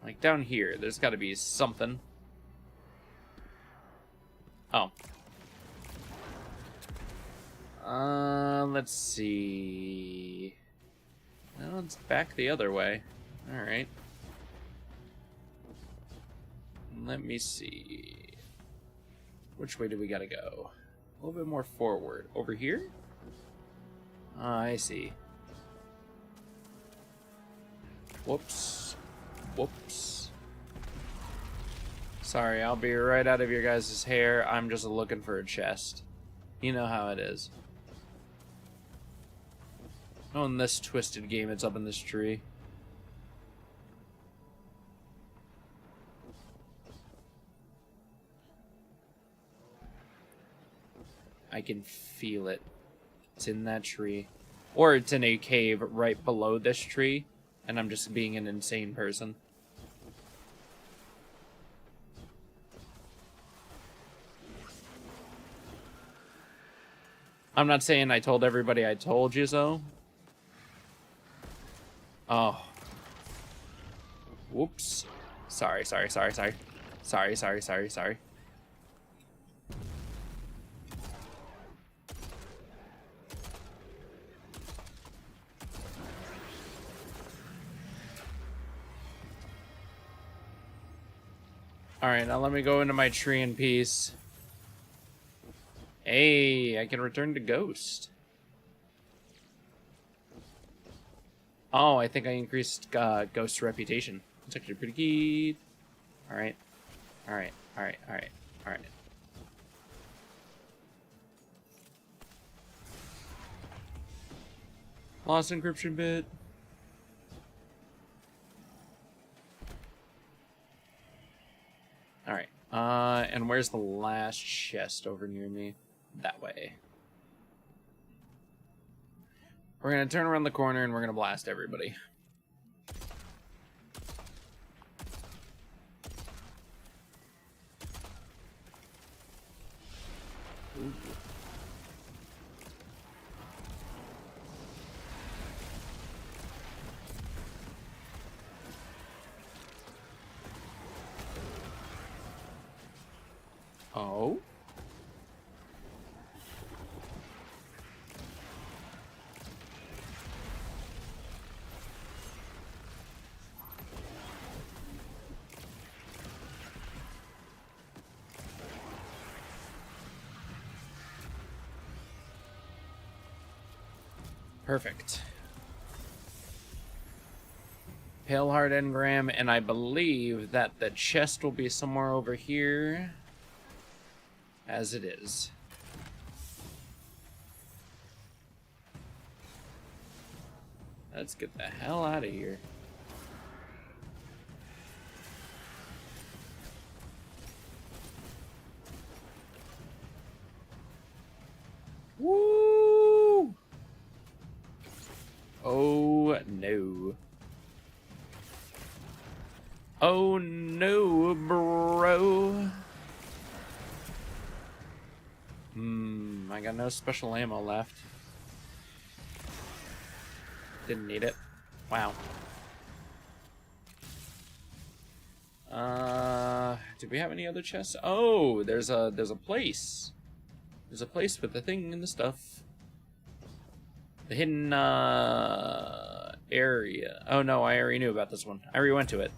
Like down here, there's got to be something. Oh. Let's see. No, it's back the other way. Alright. Let me see. Which way do we gotta go? A little bit more forward. Over here? I see. Whoops. Whoops. Sorry, I'll be right out of your guys' hair. I'm just looking for a chest. You know how it is. Oh, in this twisted game, it's up in this tree. I can feel it. It's in that tree. Or it's in a cave right below this tree, and I'm just being an insane person. I'm not saying I told everybody I told you so. Oh. Whoops. Sorry. Sorry. Alright, now let me go into my tree in peace. Hey, I can return to Ghost. Oh, I think I increased Ghost's reputation. It's actually pretty good. Alright. Lost encryption bit. Alright. And where's the last chest over near me? That way. We're gonna turn around the corner and we're gonna blast everybody. Ooh. Oh? Perfect. Pale Heart Engram, and I believe that the chest will be somewhere over here. As it is. Let's get the hell out of here. Woo! Oh no. Oh no, bro. I got no special ammo left. Didn't need it. Wow. Do we have any other chests? Oh, there's a place. There's a place with the thing and the stuff. The hidden area. Oh no, I already knew about this one. I already went to it.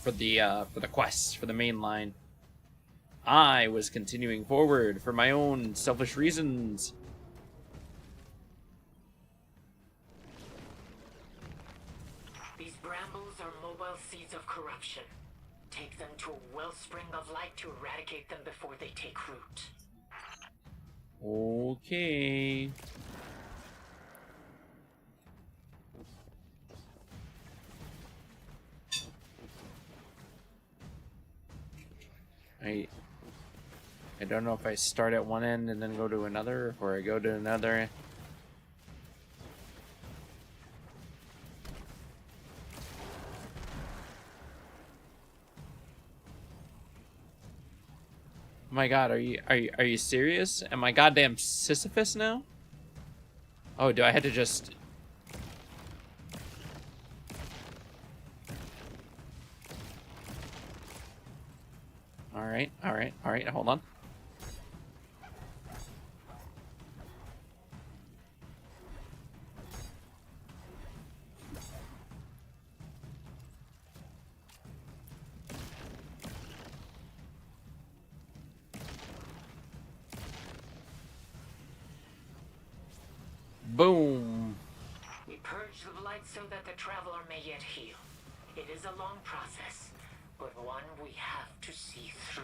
For the quests, for the main line. I was continuing forward for my own selfish reasons. These brambles are mobile seeds of corruption. Take them to a wellspring of light to eradicate them before they take root. Okay. I don't know if I start at one end and then go to another, or I go to another. Oh my god, are you serious? Am I goddamn Sisyphus now? Oh, do I have to just... Alright, hold on. Boom. We purge the light so that the traveler may yet heal. It is a long process, but one we have to see through.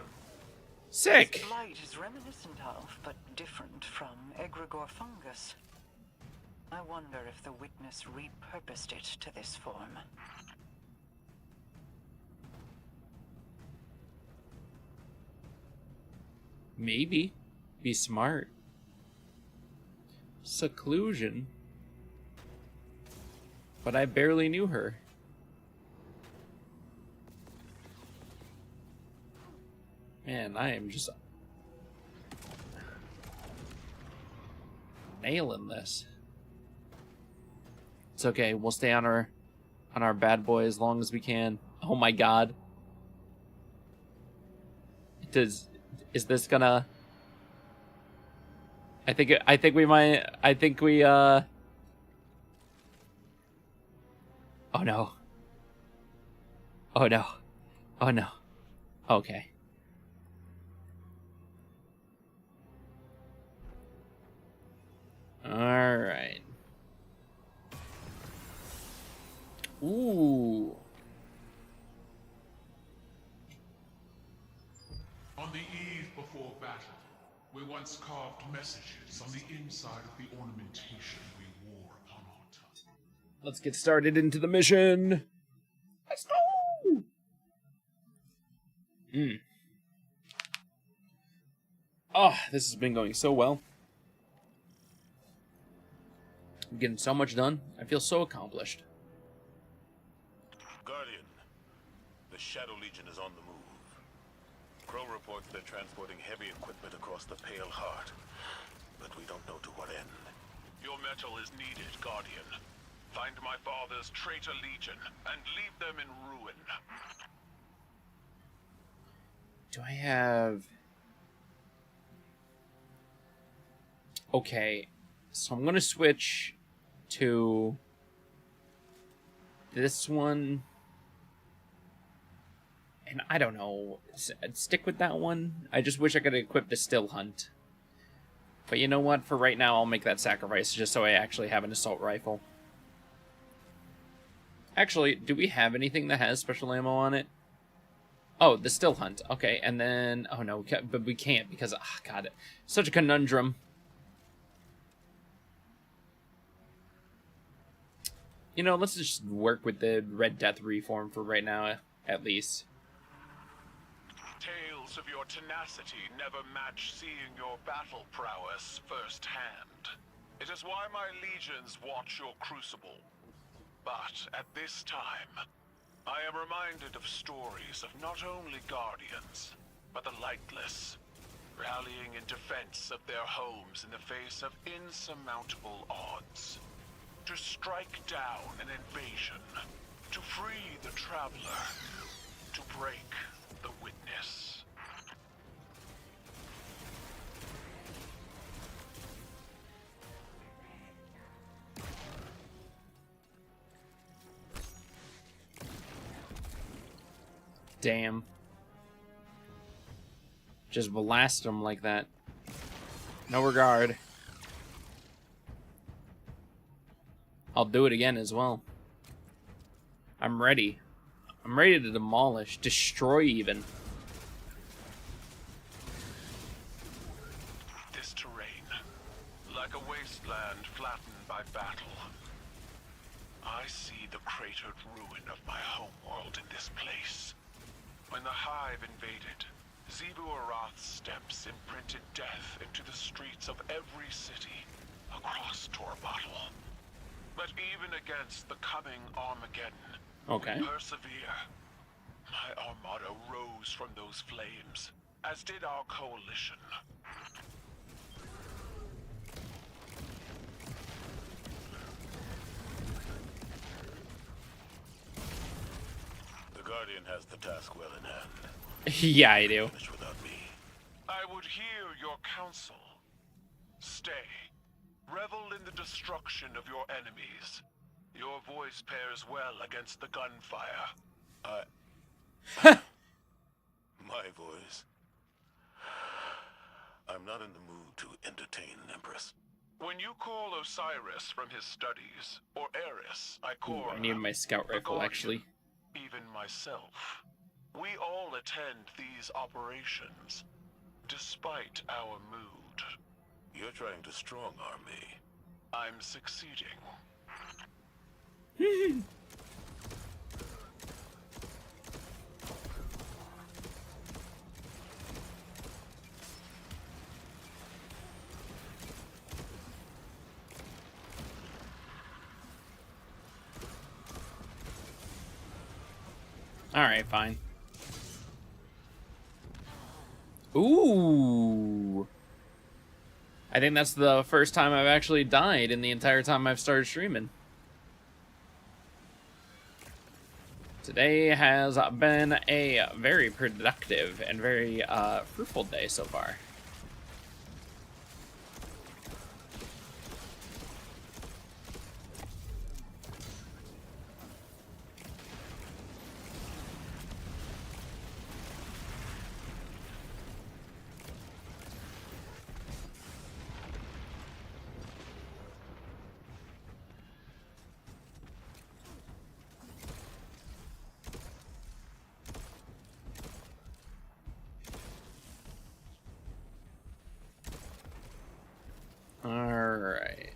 Sick. This light is reminiscent of, but different from, egregore fungus. I wonder if the witness repurposed it to this form. Maybe. Be smart. Seclusion. But I barely knew her. Man, I am just nailing this. It's okay. We'll stay on our bad boy as long as we can. Oh my god. Is this gonna... I think we might... Oh no. Oh no. Oh no. Okay. Alright. Ooh. On the eve before battle, we once carved messages on the inside of the ornamentation we wore upon our let's get started into the mission. Let's go! Oh, this has been going so well. I'm getting so much done. I feel so accomplished. Guardian, the Shadow Legion is on the move. Crow reports they're transporting heavy equipment across the Pale Heart, but we don't know to what end. Your metal is needed, Guardian. Find my father's traitor legion and leave them in ruin. Do I have... Okay, so I'm going to switch to this one. And I don't know, stick with that one. I just wish I could equip the Still Hunt. But you know what? For right now, I'll make that sacrifice just so I actually have an assault rifle. Actually, do we have anything that has special ammo on it? Oh, the Still Hunt. Okay, and then... Oh, no, but we can't because... Oh, God, such a conundrum. You know, let's just work with the Red Death reform for right now, at least. Tales of your tenacity never match seeing your battle prowess firsthand. It is why my legions watch your crucible. But at this time, I am reminded of stories of not only guardians, but the lightless, rallying in defense of their homes in the face of insurmountable odds. To strike down an invasion, to free the traveler, to break the witness. Damn. Just blast them like that. No regard. I'll do it again as well. I'm ready. I'm ready to demolish, destroy even. This terrain, like a wasteland flattened by battle. I see the cratered ruin of my homeworld in this place. When the Hive invaded, Zebu Arath's steps imprinted death into the streets of every city across Torbottle. But even against the coming Armageddon, okay, we persevere. My armada rose from those flames, as did our coalition. The Guardian has the task well in hand. Yeah, I do. Finish without me. I would hear your counsel. Stay. Revel in the destruction of your enemies. Your voice pairs well against the gunfire. My voice. I'm not in the mood to entertain an empress. When you call Osiris from his studies, or Eris, Ooh, I need my scout rifle, actually. Even myself. We all attend these operations, despite our mood. You're trying to strong-arm me. I'm succeeding. Alright, fine. Ooh! I think that's the first time I've actually died in the entire time I've started streaming. Today has been a very productive and very fruitful day so far. Alright.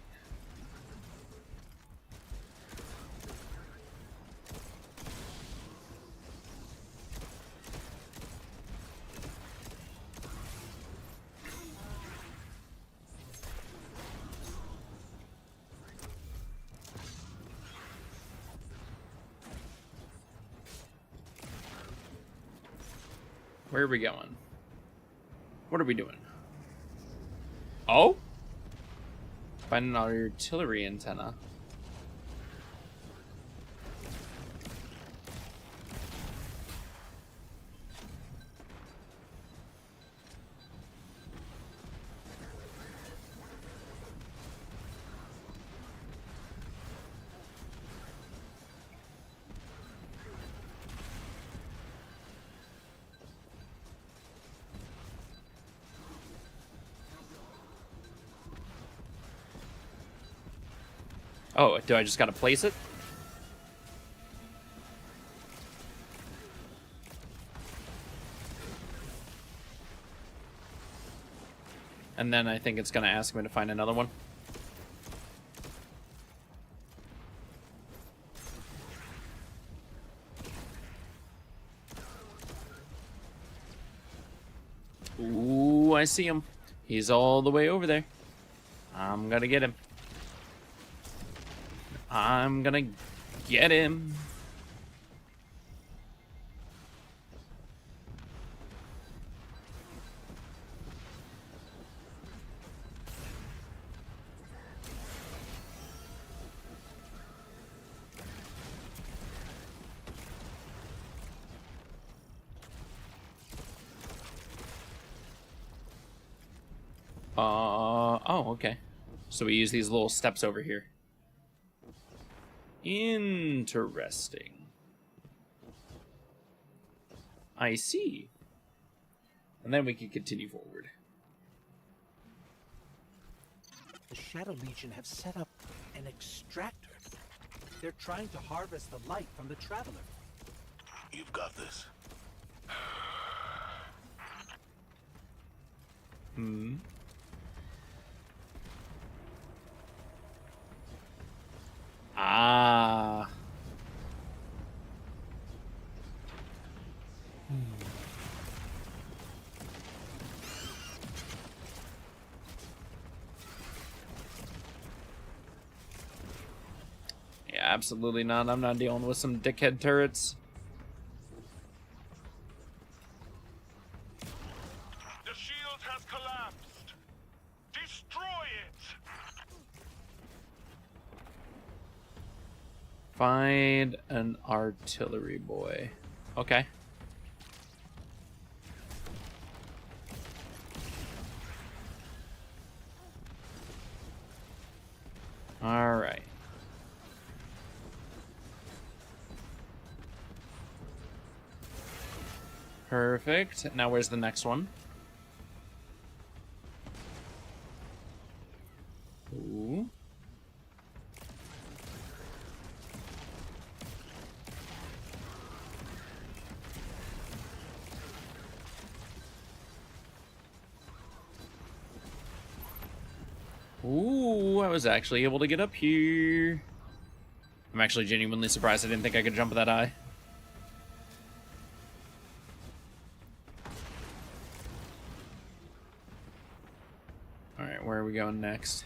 Where are we going? What are we doing? Oh? Find an artillery antenna. Oh, do I just gotta place it? And then I think it's gonna ask me to find another one. Ooh, I see him. He's all the way over there. I'm gonna get him. I'm gonna get him. Oh, okay. So we use these little steps over here. Interesting. I see. And then we can continue forward. The Shadow Legion have set up an extractor. They're trying to harvest the light from the Traveler. You've got this. Hmm. Ah. Yeah, absolutely not. I'm not dealing with some dickhead turrets. The shield has collapsed. Destroy it. Find an artillery boy. Okay. All right. Perfect. Now where's the next one? Ooh. Ooh, I was actually able to get up here. I'm actually genuinely surprised I didn't think I could jump that high. Alright, where are we going next?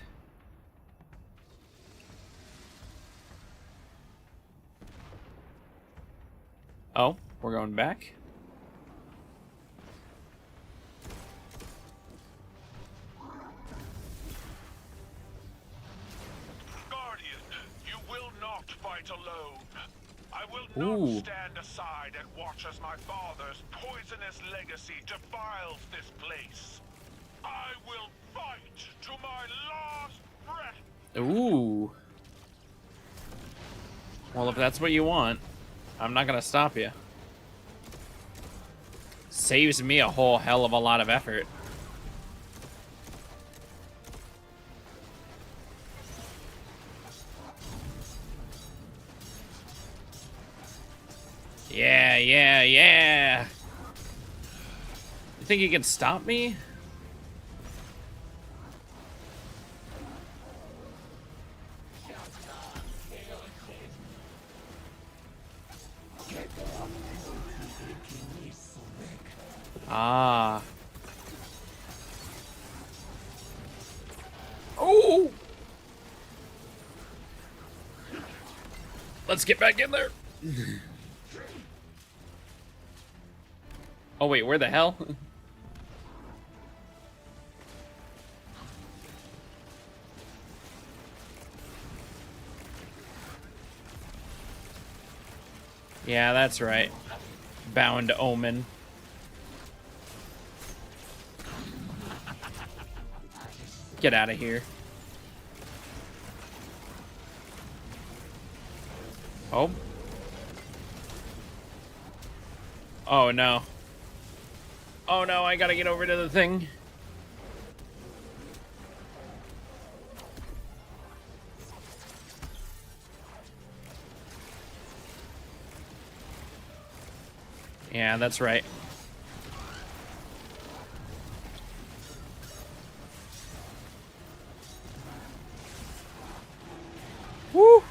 Oh, we're going back? Guardian, you will not fight alone. I will Ooh. not stand aside and watch as my father's poisonous legacy defiles this place. I will fight to my last breath. Ooh. Well, if that's what you want, I'm not gonna stop you. Saves me a whole hell of a lot of effort. Yeah, yeah, yeah. You think you can stop me? Ah. Oh! Let's get back in there. Oh wait, where the hell? Yeah, that's right. Bound to Omen. Get out of here. Oh. Oh no. Oh no, I gotta get over to the thing. Yeah, that's right. Woo!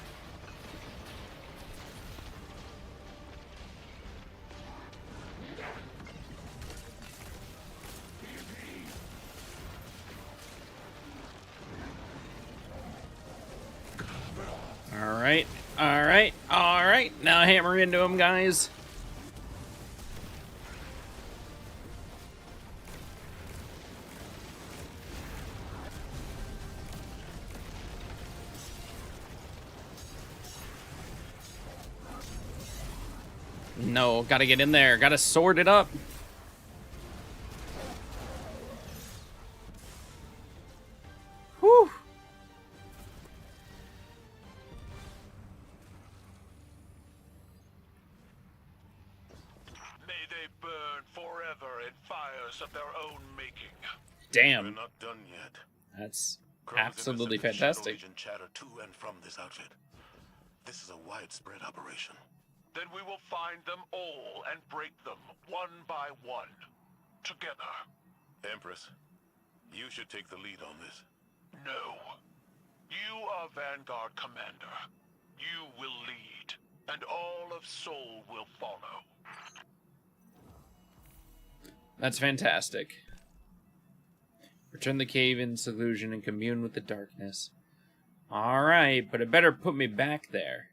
Alright, alright, alright. Now hammer into him, guys. No, gotta get in there. Gotta sword it up. Whew. May they burn forever in fires of their own making. Damn. We're not done yet. That's Crows absolutely intercepted Shadow fantastic. Legion chatter to and from this outfit. This is a widespread operation. Then we will find them all and break them one by one. Together. Empress, you should take the lead on this. No. You are Vanguard Commander. You will lead, and all of Seoul will follow. That's fantastic. Return the cave in seclusion and commune with the darkness. Alright, but it better put me back there.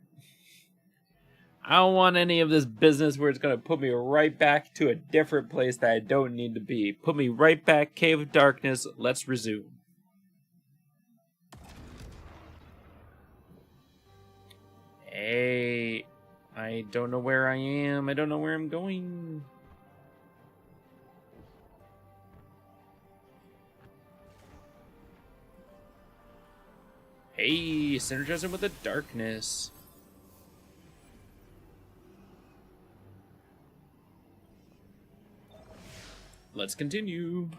I don't want any of this business where it's going to put me right back to a different place that I don't need to be. Put me right back, Cave of Darkness. Let's resume. Hey, I don't know where I am. I don't know where I'm going. Hey, synergizing with the darkness. Let's continue.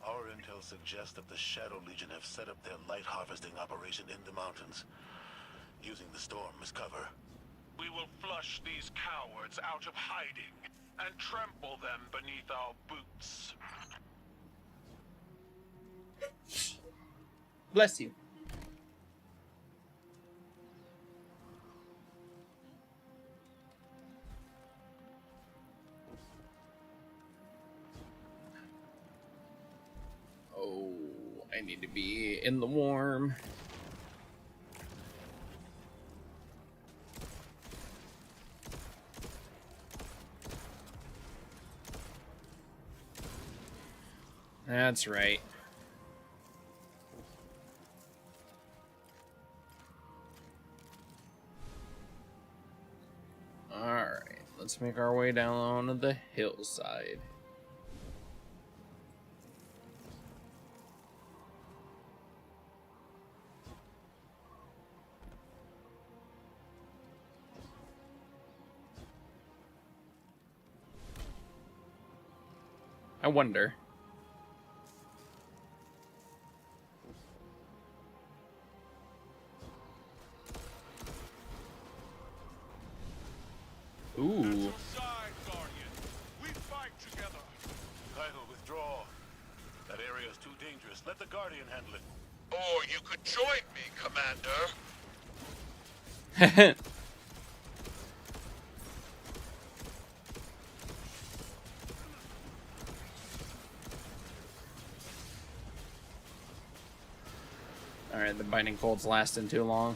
Our intel suggests that the Shadow Legion have set up their light harvesting operation in the mountains, using the storm as cover. We will flush these cowards out of hiding and trample them beneath our boots. Bless you. Oh, I need to be in the warm. That's right. Alright, let's make our way down onto the hillside. I wonder. Ooh. Side, Guardian. We fight together. Title, withdraw. That area is too dangerous. Let the Guardian handle it. Or you could join me, Commander. Alright, the biting cold's lasting too long.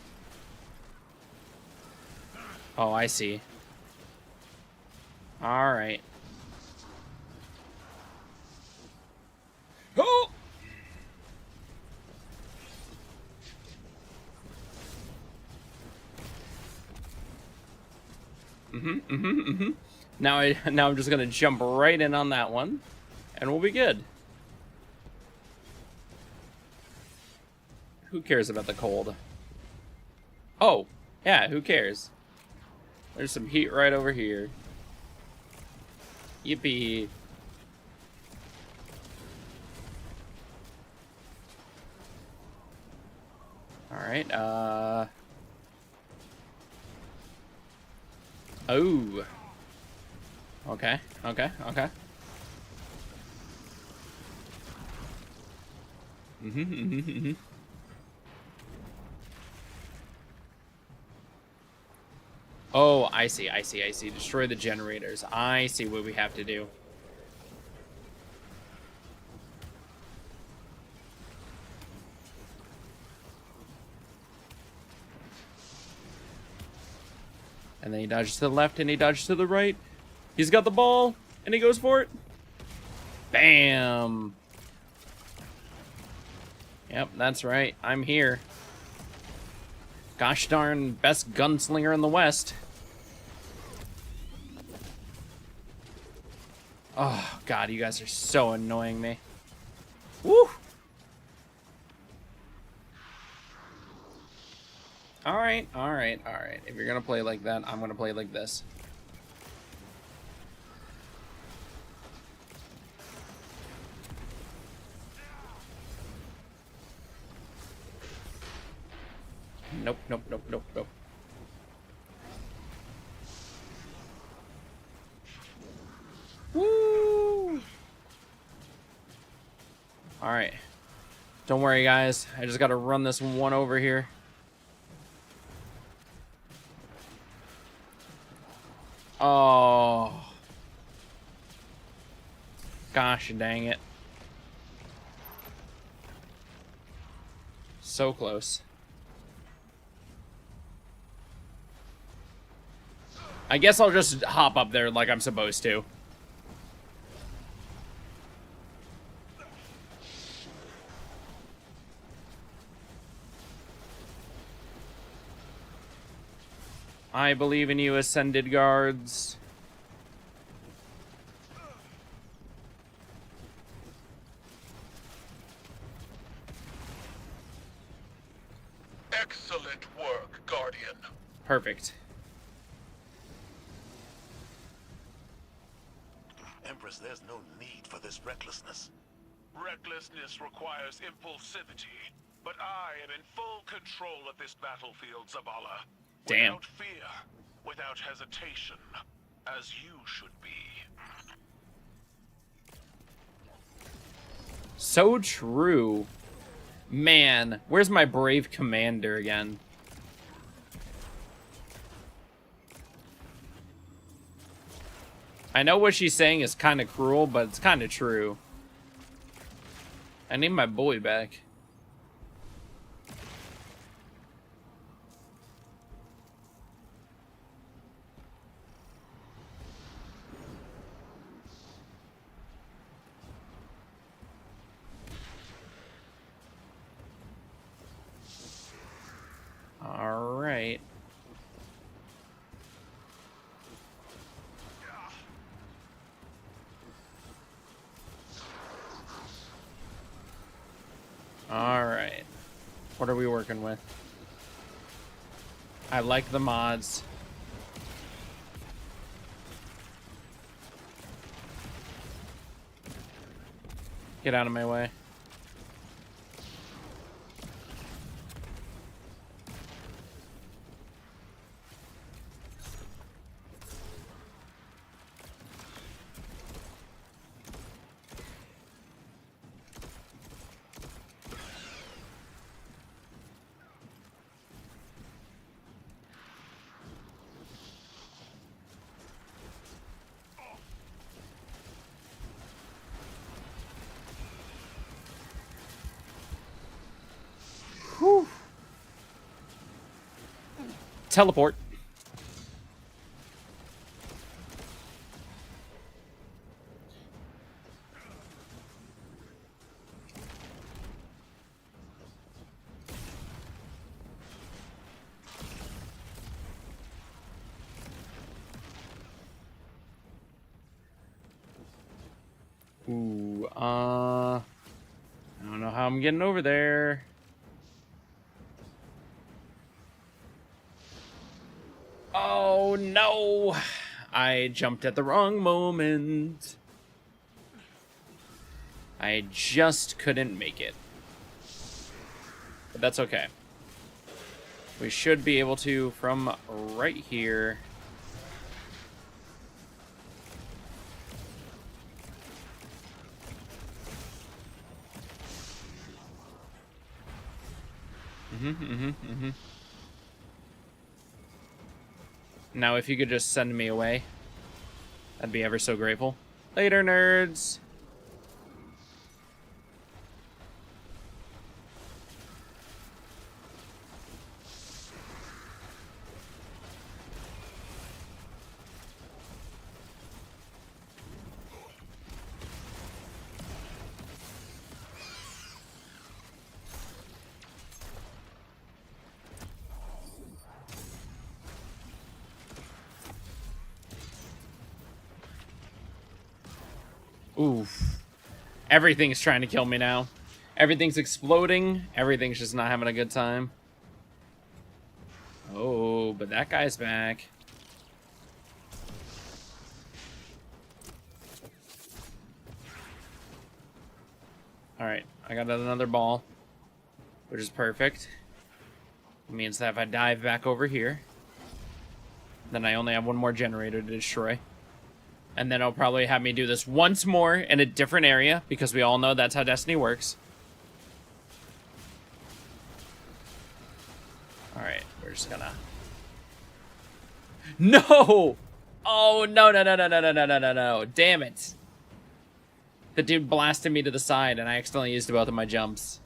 Oh, I see. Alright. Oh! Now I'm just gonna jump right in on that one, and we'll be good. Who cares about the cold? Oh, yeah, who cares? There's some heat right over here. Yippee. Alright, oh. Okay, okay, okay. Oh, I see. Destroy the generators. I see what we have to do. And then he dodges to the left and he dodges to the right. He's got the ball and he goes for it. Bam. Yep, that's right. I'm here. Gosh darn best gunslinger in the West. Oh, God, you guys are so annoying me. Woo! Alright. If you're gonna play like that, I'm gonna play like this. Nope. Woo! Alright. Don't worry, guys. I just gotta run this one over here. Oh. Gosh dang it. So close. I guess I'll just hop up there like I'm supposed to. I believe in you, Ascended Guards. Excellent work, Guardian. Perfect. Empress, there's no need for this recklessness. Recklessness requires impulsivity, but I am in full control of this battlefield, Zavala. Damn. Without fear, without hesitation, as you should be. So true. Man, where's my brave commander again? I know what she's saying is kind of cruel, but it's kind of true. I need my boy back. All right. All right. What are we working with? I like the mods. Get out of my way. teleport. Ooh, I don't know how I'm getting over there. Oh no! I jumped at the wrong moment. I just couldn't make it. But that's okay. We should be able to from right here. Now, if you could just send me away, I'd be ever so grateful. Later, nerds! Oof. Everything's trying to kill me now. Everything's exploding. Everything's just not having a good time. Oh, but that guy's back. Alright, I got another ball, which is perfect. It means that if I dive back over here, then I only have one more generator to destroy. And then it'll probably have me do this once more in a different area, because we all know that's how Destiny works. Alright, we're just gonna... No! Oh, no, no, no, no, no, no, no, no, no, no. Damn it. The dude blasted me to the side, and I accidentally used both of my jumps.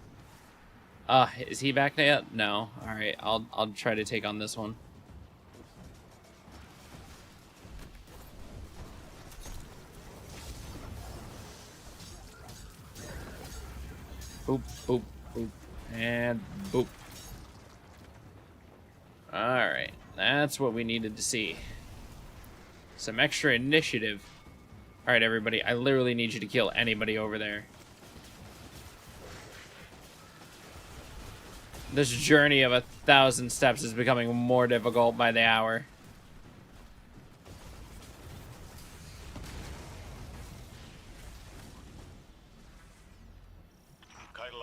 Is he back yet? No. Alright, I'll try to take on this one. Boop, boop, boop, and boop. Alright, that's what we needed to see. Some extra initiative. Alright, everybody, I literally need you to kill anybody over there. This journey of 1,000 steps is becoming more difficult by the hour.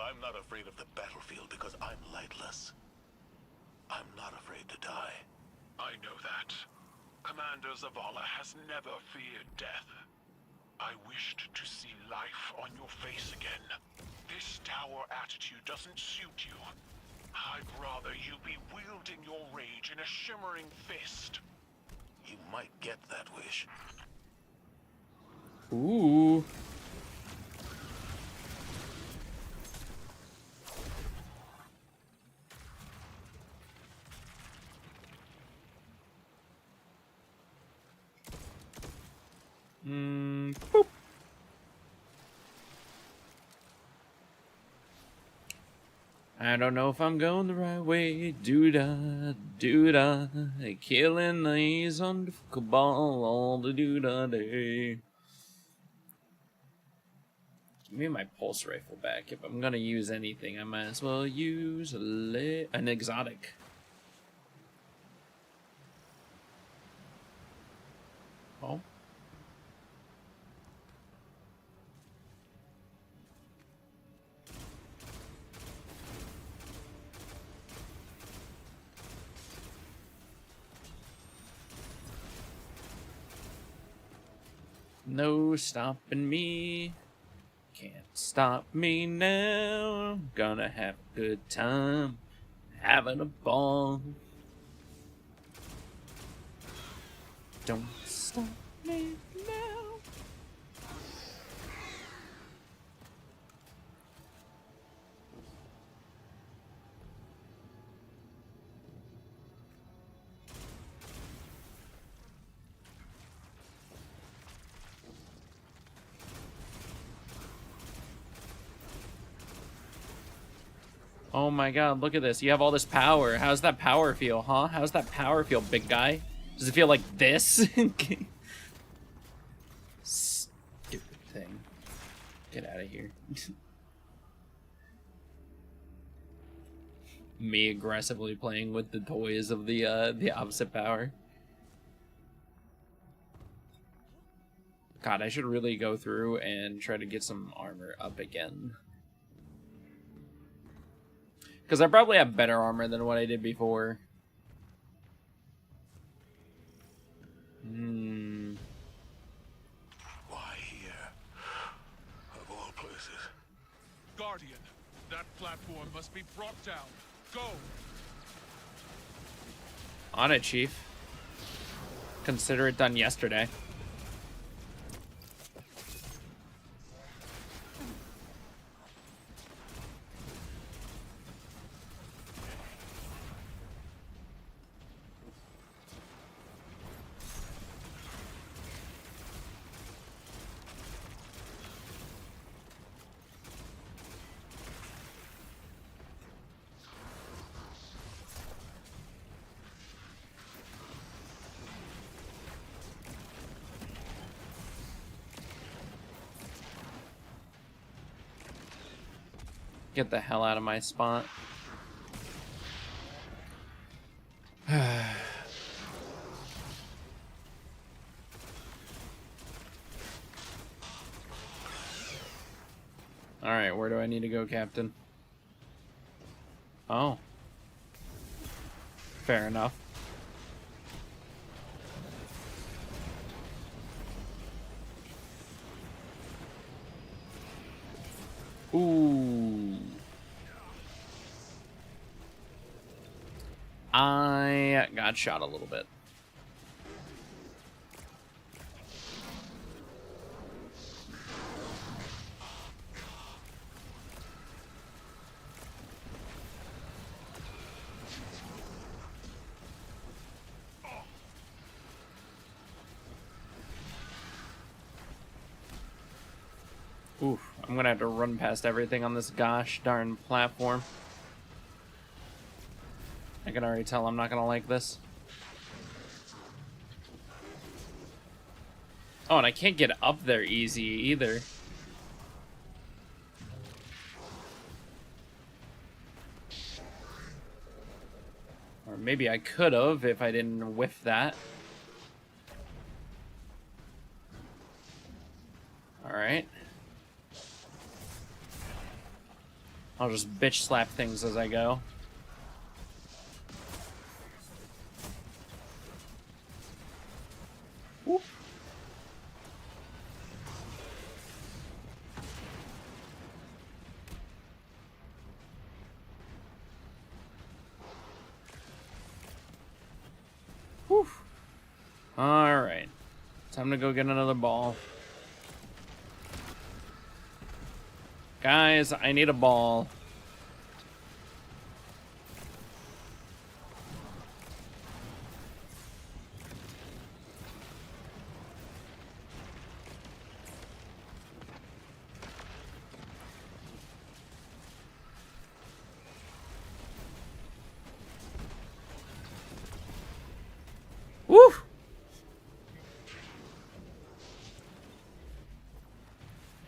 I'm not afraid of the battlefield because I'm lightless. I'm not afraid to die. I know that. Commander Zavala has never feared death. I wished to see life on your face again. This tower attitude doesn't suit you. I'd rather you be wielding your rage in a shimmering fist. You might get that wish. Ooh. Boop. I don't know if I'm going the right way. Doo-da, doo-da. Killing these wonderful ball all the doo-da day. Give me my pulse rifle back. If I'm gonna use anything, I might as well use an exotic. Oh. No stopping me. Can't stop me now. Gonna have a good time. Having a ball. Don't stop me now. Oh my god, look at this. You have all this power. How's that power feel, huh? How's that power feel, big guy? Does it feel like this? Stupid thing. Get out of here. Me aggressively playing with the toys of the opposite power. God, I should really go through and try to get some armor up again. Because I probably have better armor than what I did before. Why here? Of all places. Guardian, that platform must be brought down. Go! On it, Chief. Consider it done yesterday. Get the hell out of my spot. Alright, where do I need to go, Captain? Oh. Fair enough. Ooh. I got shot a little bit. Oof, I'm gonna have to run past everything on this gosh darn platform. I can already tell I'm not gonna like this. Oh, and I can't get up there easy either. Or maybe I could have if I didn't whiff that. Alright. I'll just bitch slap things as I go. Whoop. Whew. Alright. Time to go get another ball. Guys, I need a ball. Woo!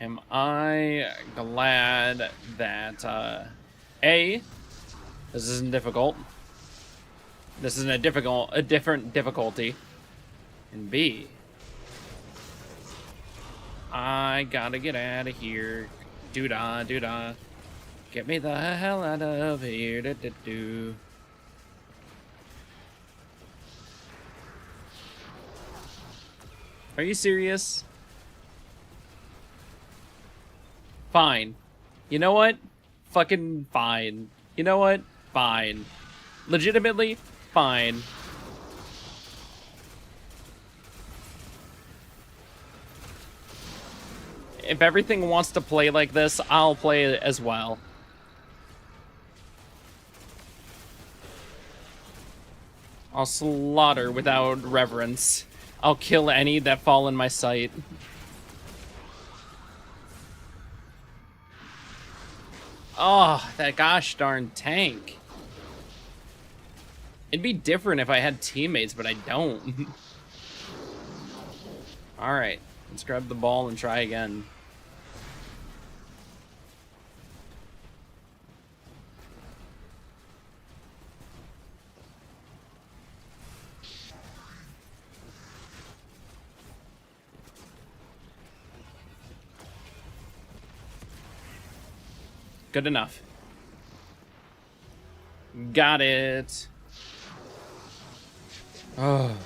Am I glad that, A, this isn't difficult. This isn't a different difficulty. And B, I gotta get out of here. Doo-dah, doo-dah. Get me the hell out of here. Do-do-do. Are you serious? Fine. You know what? Fucking fine. You know what? Fine. Legitimately, fine. If everything wants to play like this, I'll play it as well. I'll slaughter without reverence. I'll kill any that fall in my sight. Oh, that gosh darn tank. It'd be different if I had teammates, but I don't. Alright, let's grab the ball and try again. Good enough. Got it. Oh.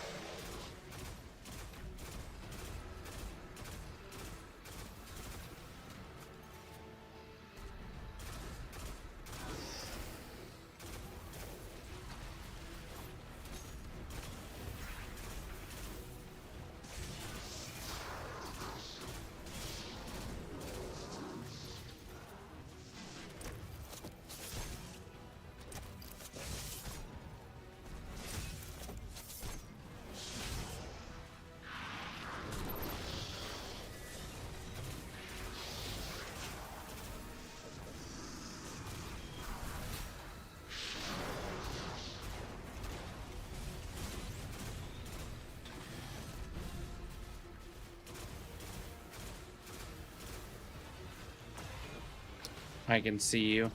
I can see you.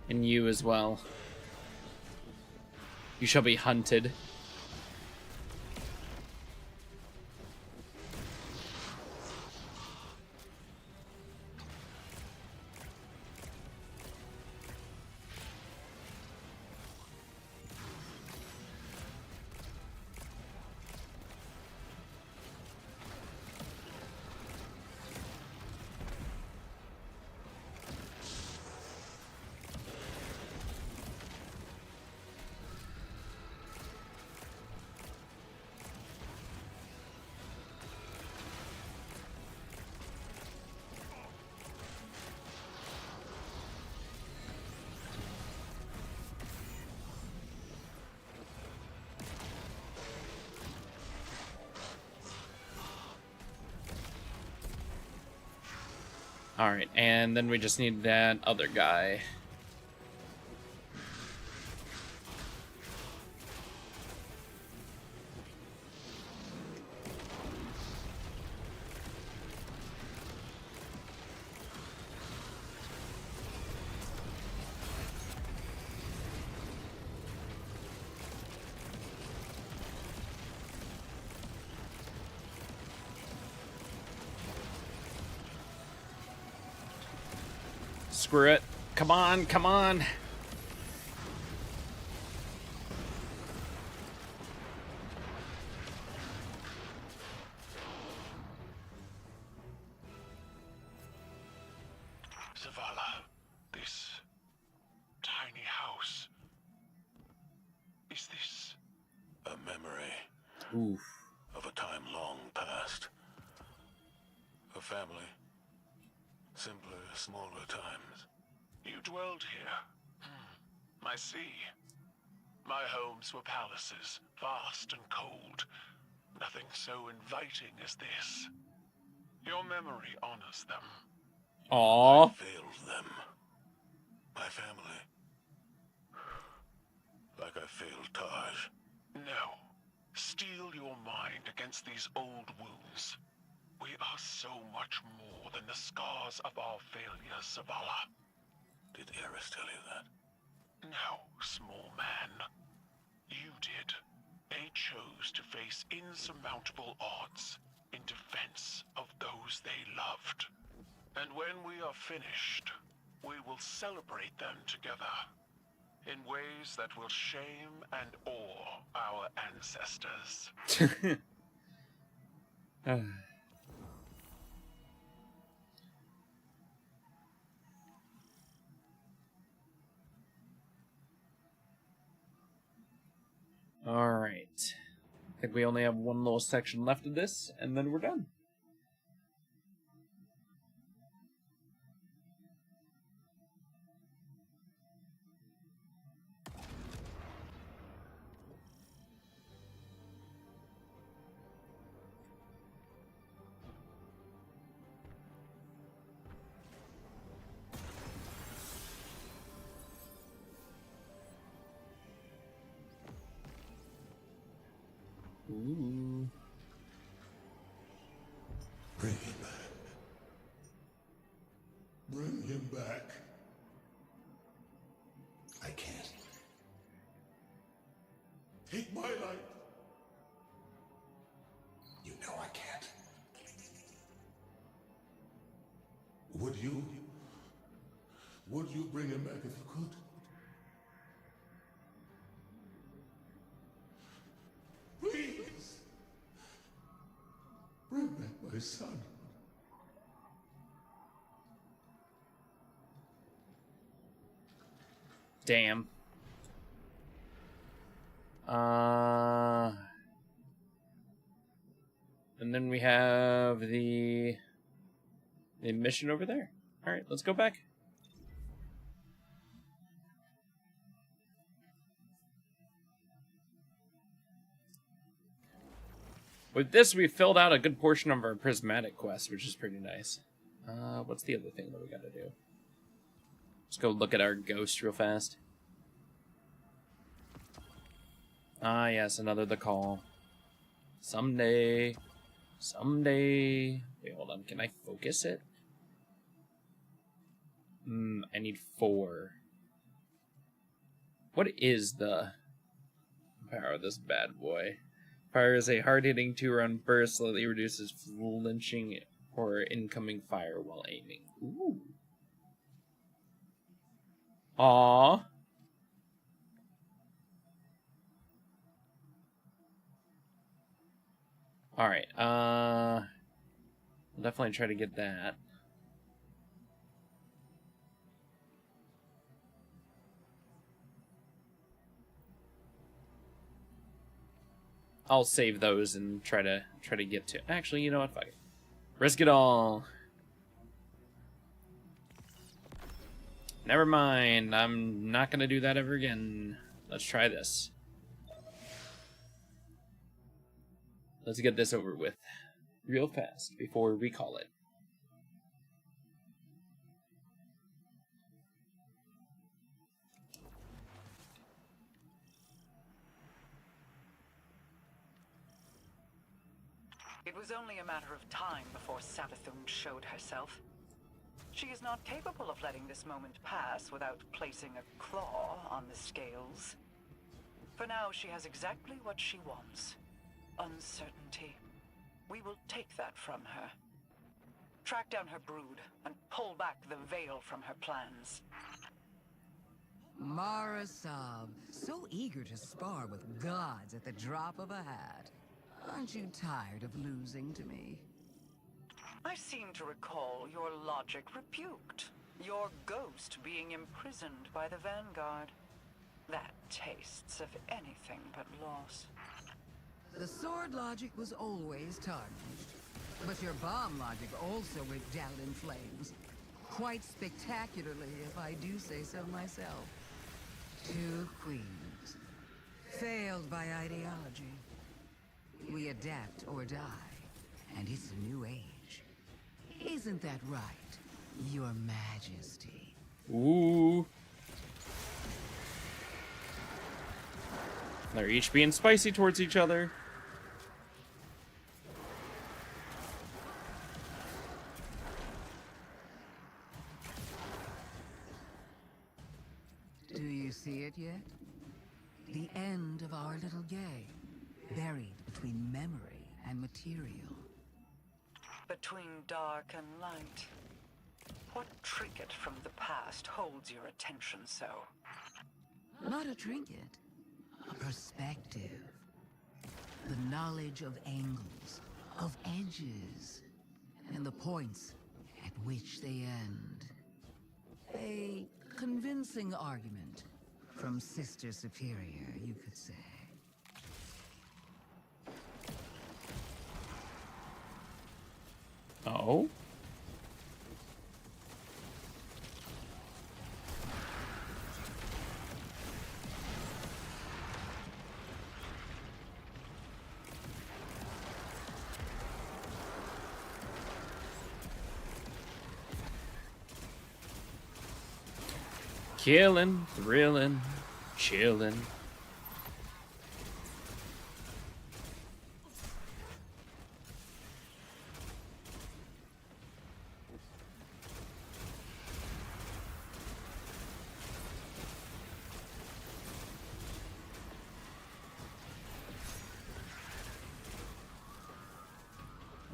And you as well. You shall be hunted. Alright, and then we just need that other guy. Screw it. Come on, come on. Zavala, this tiny house. Is this a memory Oof. of a time long past? A family. Simpler, smaller times. You dwelled here. I see. My homes were palaces, vast and cold. Nothing so inviting as this. Your memory honors them. Aww. I failed them. My family. Like I failed Taj. No. Steel your mind against these old wounds. We are so much more than the scars of our failures, Zavala. Did Eris tell you that? No, small man. You did. They chose to face insurmountable odds in defense of those they loved. And when we are finished, we will celebrate them together in ways that will shame and awe our ancestors. Alright. I think we only have one little section left of this, and then we're done. Ooh. Bring him back. Bring him back. I can't. Take my life. You know I can't. Would you? Would you bring him back if you could? Please! Bring back my son. Damn. And then we have the mission over there. All right, let's go back. With this, we filled out a good portion of our Prismatic quest, which is pretty nice. What's the other thing that we gotta do? Let's go look at our ghost real fast. Ah, yes, another the call. Someday. Someday. Wait, hold on. Can I focus it? I need 4. What is the power of this bad boy? Fires a hard-hitting 2-round burst, slightly reduces flinching or incoming fire while aiming. Ooh. Aww. Alright, I'll definitely try to get that. I'll save those and try to get to. Actually, you know what? Fuck it. Risk it all. Never mind. I'm not gonna do that ever again. Let's try this. Let's get this over with real fast before we call it. It was only a matter of time before Savathun showed herself. She is not capable of letting this moment pass without placing a claw on the scales. For now, she has exactly what she wants. Uncertainty. We will take that from her. Track down her brood and pull back the veil from her plans. Mara Sab, so eager to spar with gods at the drop of a hat. Aren't you tired of losing to me? I seem to recall your logic rebuked. Your ghost being imprisoned by the Vanguard. That tastes of anything but loss. The sword logic was always tarnished. But your bomb logic also went down in flames. Quite spectacularly, if I do say so myself. 2 queens. Failed by ideology. We adapt or die. And it's a new age. Isn't that right, Your Majesty? Ooh. They're each being spicy towards each other. Do you see it yet? The end of our little game. Buried between memory and material. Between dark and light. What trinket from the past holds your attention so? Not a trinket. A perspective. The knowledge of angles, of edges, and the points at which they end. A convincing argument from Sister Superior, you could say. Oh? Killing, thrilling, chilling.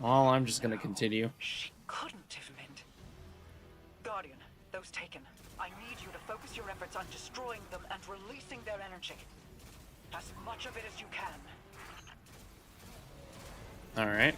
Well, I'm just gonna continue. She couldn't have meant. Guardian, those taken. I need you to focus your efforts on destroying them and releasing their energy. As much of it as you can. Alright.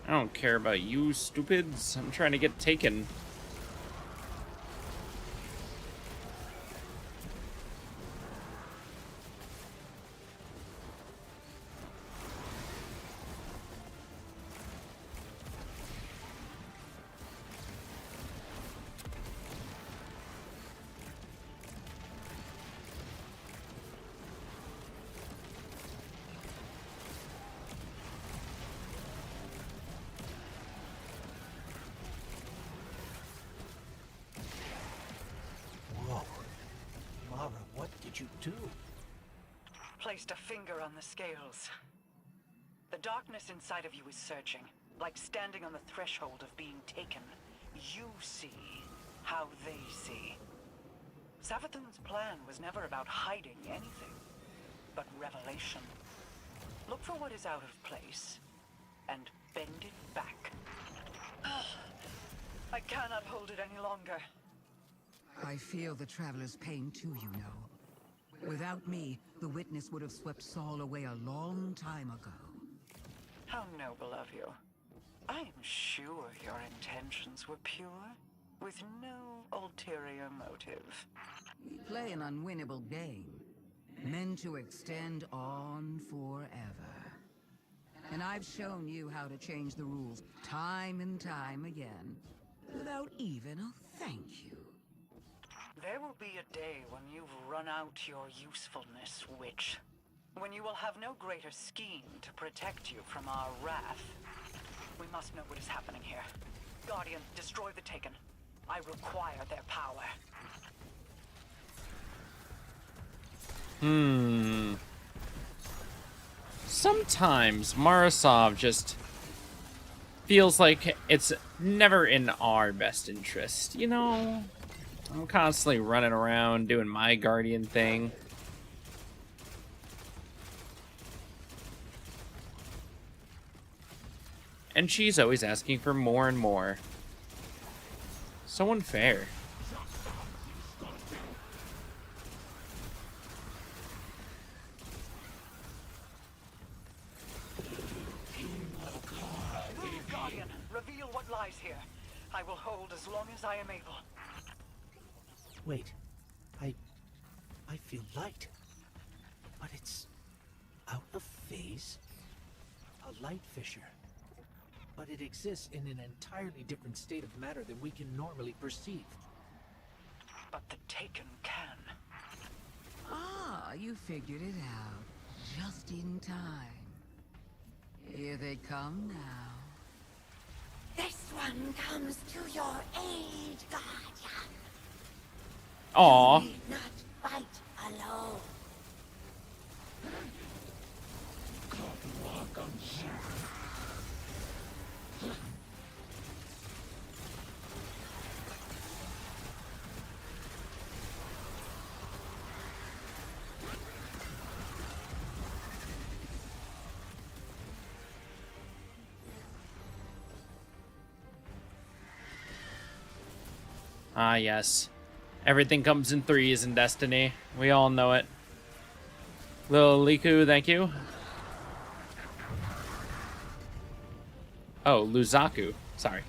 I don't care about you, stupids. I'm trying to get taken. You do? Placed a finger on the scales. The darkness inside of you is surging, like standing on the threshold of being taken. You see how they see. Savathun's plan was never about hiding anything, but revelation. Look for what is out of place, and bend it back. I cannot hold it any longer. I feel the Traveler's pain too, you know. Without me, the witness would have swept Saul away a long time ago. How noble of you. I am sure your intentions were pure, with no ulterior motive. We play an unwinnable game, meant to extend on forever. And I've shown you how to change the rules time and time again, without even a thank you. There will be a day when you've run out your usefulness, witch. When you will have no greater scheme to protect you from our wrath. We must know what is happening here. Guardian, destroy the Taken. I require their power. Sometimes Marasov just feels like it's never in our best interest, you know? I'm constantly running around doing my guardian thing. And she's always asking for more and more. So unfair. Guardian, reveal what lies here. I will hold as long as I am able. Wait, I feel light, but it's out of phase. A light fissure, but it exists in an entirely different state of matter than we can normally perceive. But the Taken can. Ah, you figured it out, just in time. Here they come now. This one comes to your aid, Guardian. Aww. You need not fight alone. Ah, yes. Everything comes in threes in Destiny. We all know it. Little Liku, thank you. Oh, Luzaku. Sorry.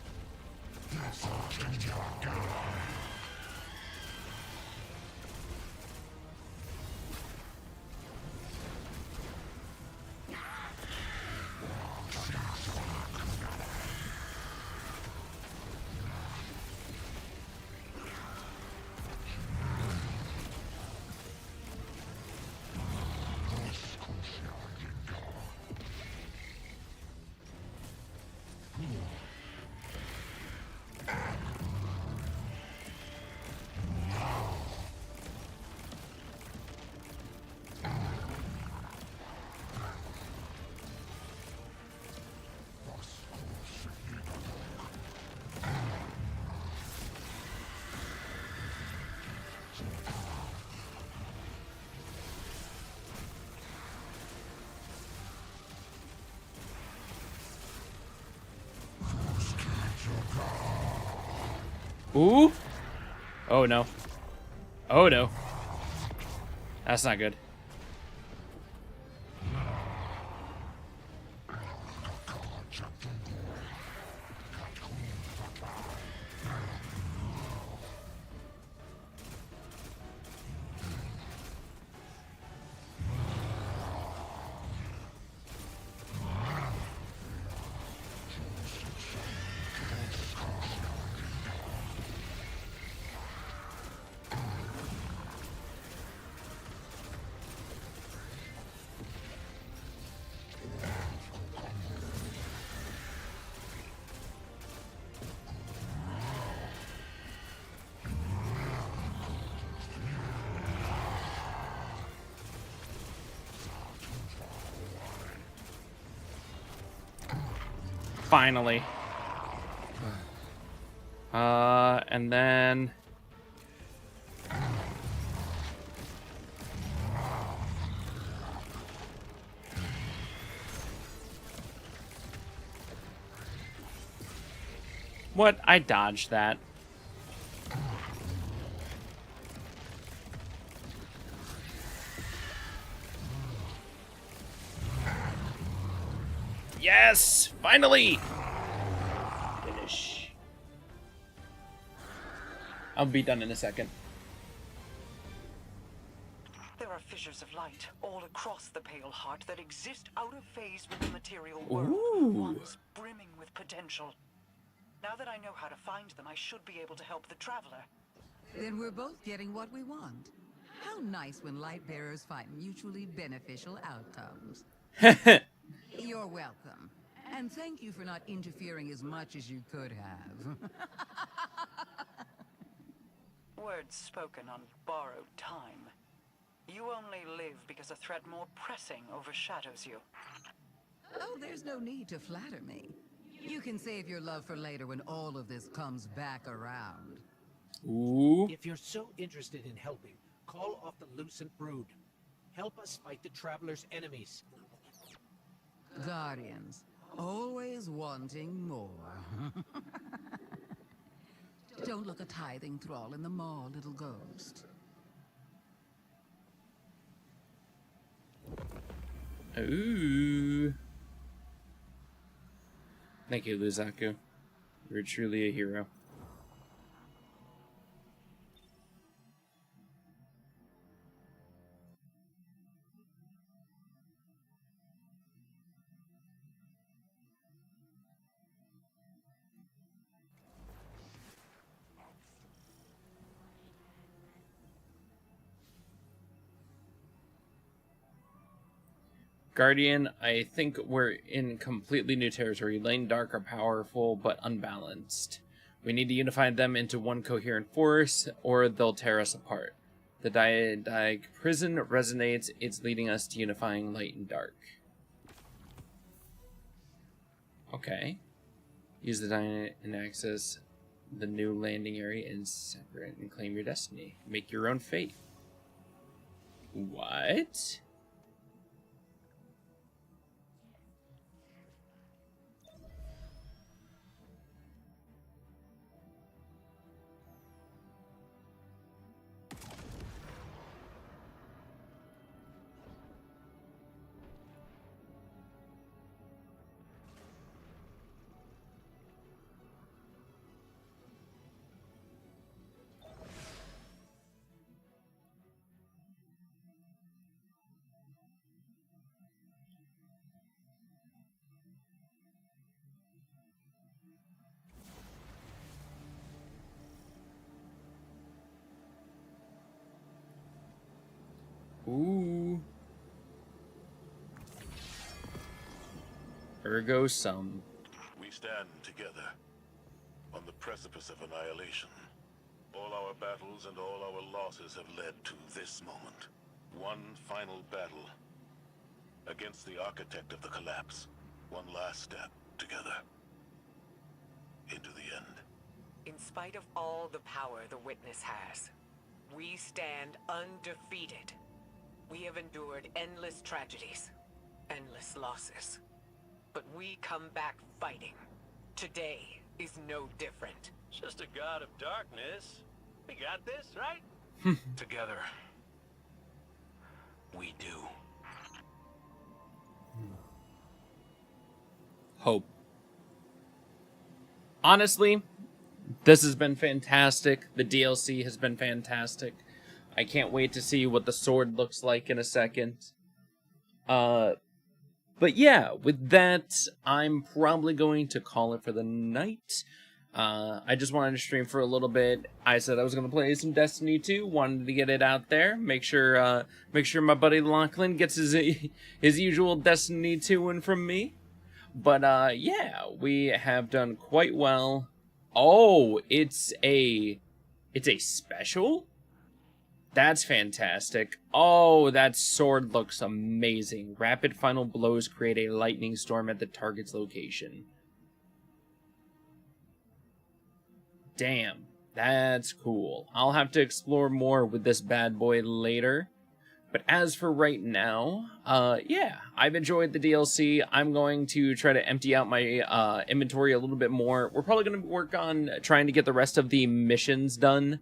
Ooh. Oh no. Oh no. That's not good. Finally. And then... What? I dodged that. Yes! Finally! Finish. I'll be done in a second. There are fissures of light all across the Pale Heart that exist out of phase with the material world, once brimming with potential. Now that I know how to find them, I should be able to help the Traveler. Then we're both getting what we want. How nice when light bearers find mutually beneficial outcomes. You're welcome. And thank you for not interfering as much as you could have. Words spoken on borrowed time. You only live because a threat more pressing overshadows you. Oh, there's no need to flatter me. You can save your love for later when all of this comes back around. Ooh. If you're so interested in helping, call off the Lucent Brood. Help us fight the Traveler's enemies. Guardians, always wanting more. Don't look a tithing thrall in the maw, little ghost. Ooh. Thank you, Luzaku. You're truly a hero. Guardian, I think we're in completely new territory. Light and Dark are powerful, but unbalanced. We need to unify them into one coherent force, or they'll tear us apart. The Diag prison resonates. It's leading us to unifying Light and Dark. Okay. Use the Diag and access the new landing area and separate and claim your destiny. Make your own fate. What? Ooh. Ergo sum. We stand together on the precipice of annihilation. All our battles and all our losses have led to this moment. One final battle against the architect of the collapse. One last step together into the end. In spite of all the power the Witness has, we stand undefeated. We have endured endless tragedies, endless losses. But we come back fighting. Today, is no different. Just a god of darkness. We got this, right? Together, we do. Hope. Honestly, this has been fantastic. The DLC has been fantastic. I can't wait to see what the sword looks like in a second. But yeah, with that, I'm probably going to call it for the night. I just wanted to stream for a little bit. I said I was going to play some Destiny 2. Wanted to get it out there. Make sure my buddy Lachlan gets his usual Destiny 2 in from me. But yeah, we have done quite well. Oh, it's a special? That's fantastic. Oh, that sword looks amazing. Rapid final blows create a lightning storm at the target's location. Damn, that's cool. I'll have to explore more with this bad boy later. But as for right now, yeah, I've enjoyed the DLC. I'm going to try to empty out my inventory a little bit more. We're probably going to work on trying to get the rest of the missions done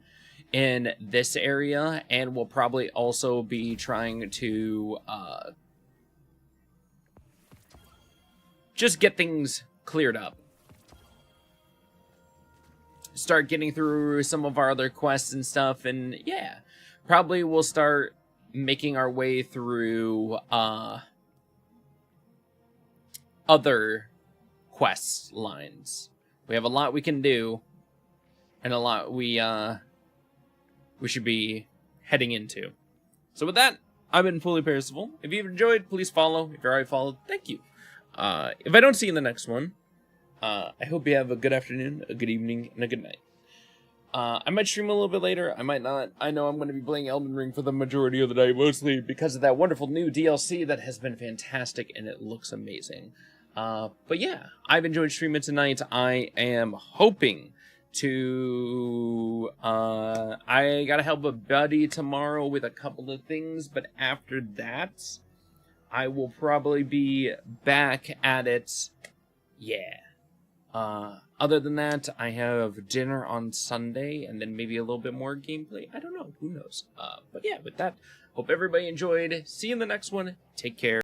in this area, and we'll probably also be trying to just get things cleared up. Start getting through some of our other quests and stuff, and yeah, probably we'll start making our way through other quest lines. We have a lot we can do, and a lot we should be heading into. So with that, I've been Fully Percival. If you've enjoyed, please follow. If you're already followed, thank you. If I don't see you in the next one, I hope you have a good afternoon, a good evening, and a good night. I might stream a little bit later. I might not. I know I'm going to be playing Elden Ring for the majority of the day, mostly because of that wonderful new DLC that has been fantastic, and it looks amazing. But yeah, I've enjoyed streaming tonight. I am hoping to... I gotta help a buddy tomorrow with a couple of things, but after that, I will probably be back at it. Yeah. Other than that, I have dinner on Sunday, and then maybe a little bit more gameplay. I don't know. Who knows? But yeah, with that, hope everybody enjoyed. See you in the next one. Take care.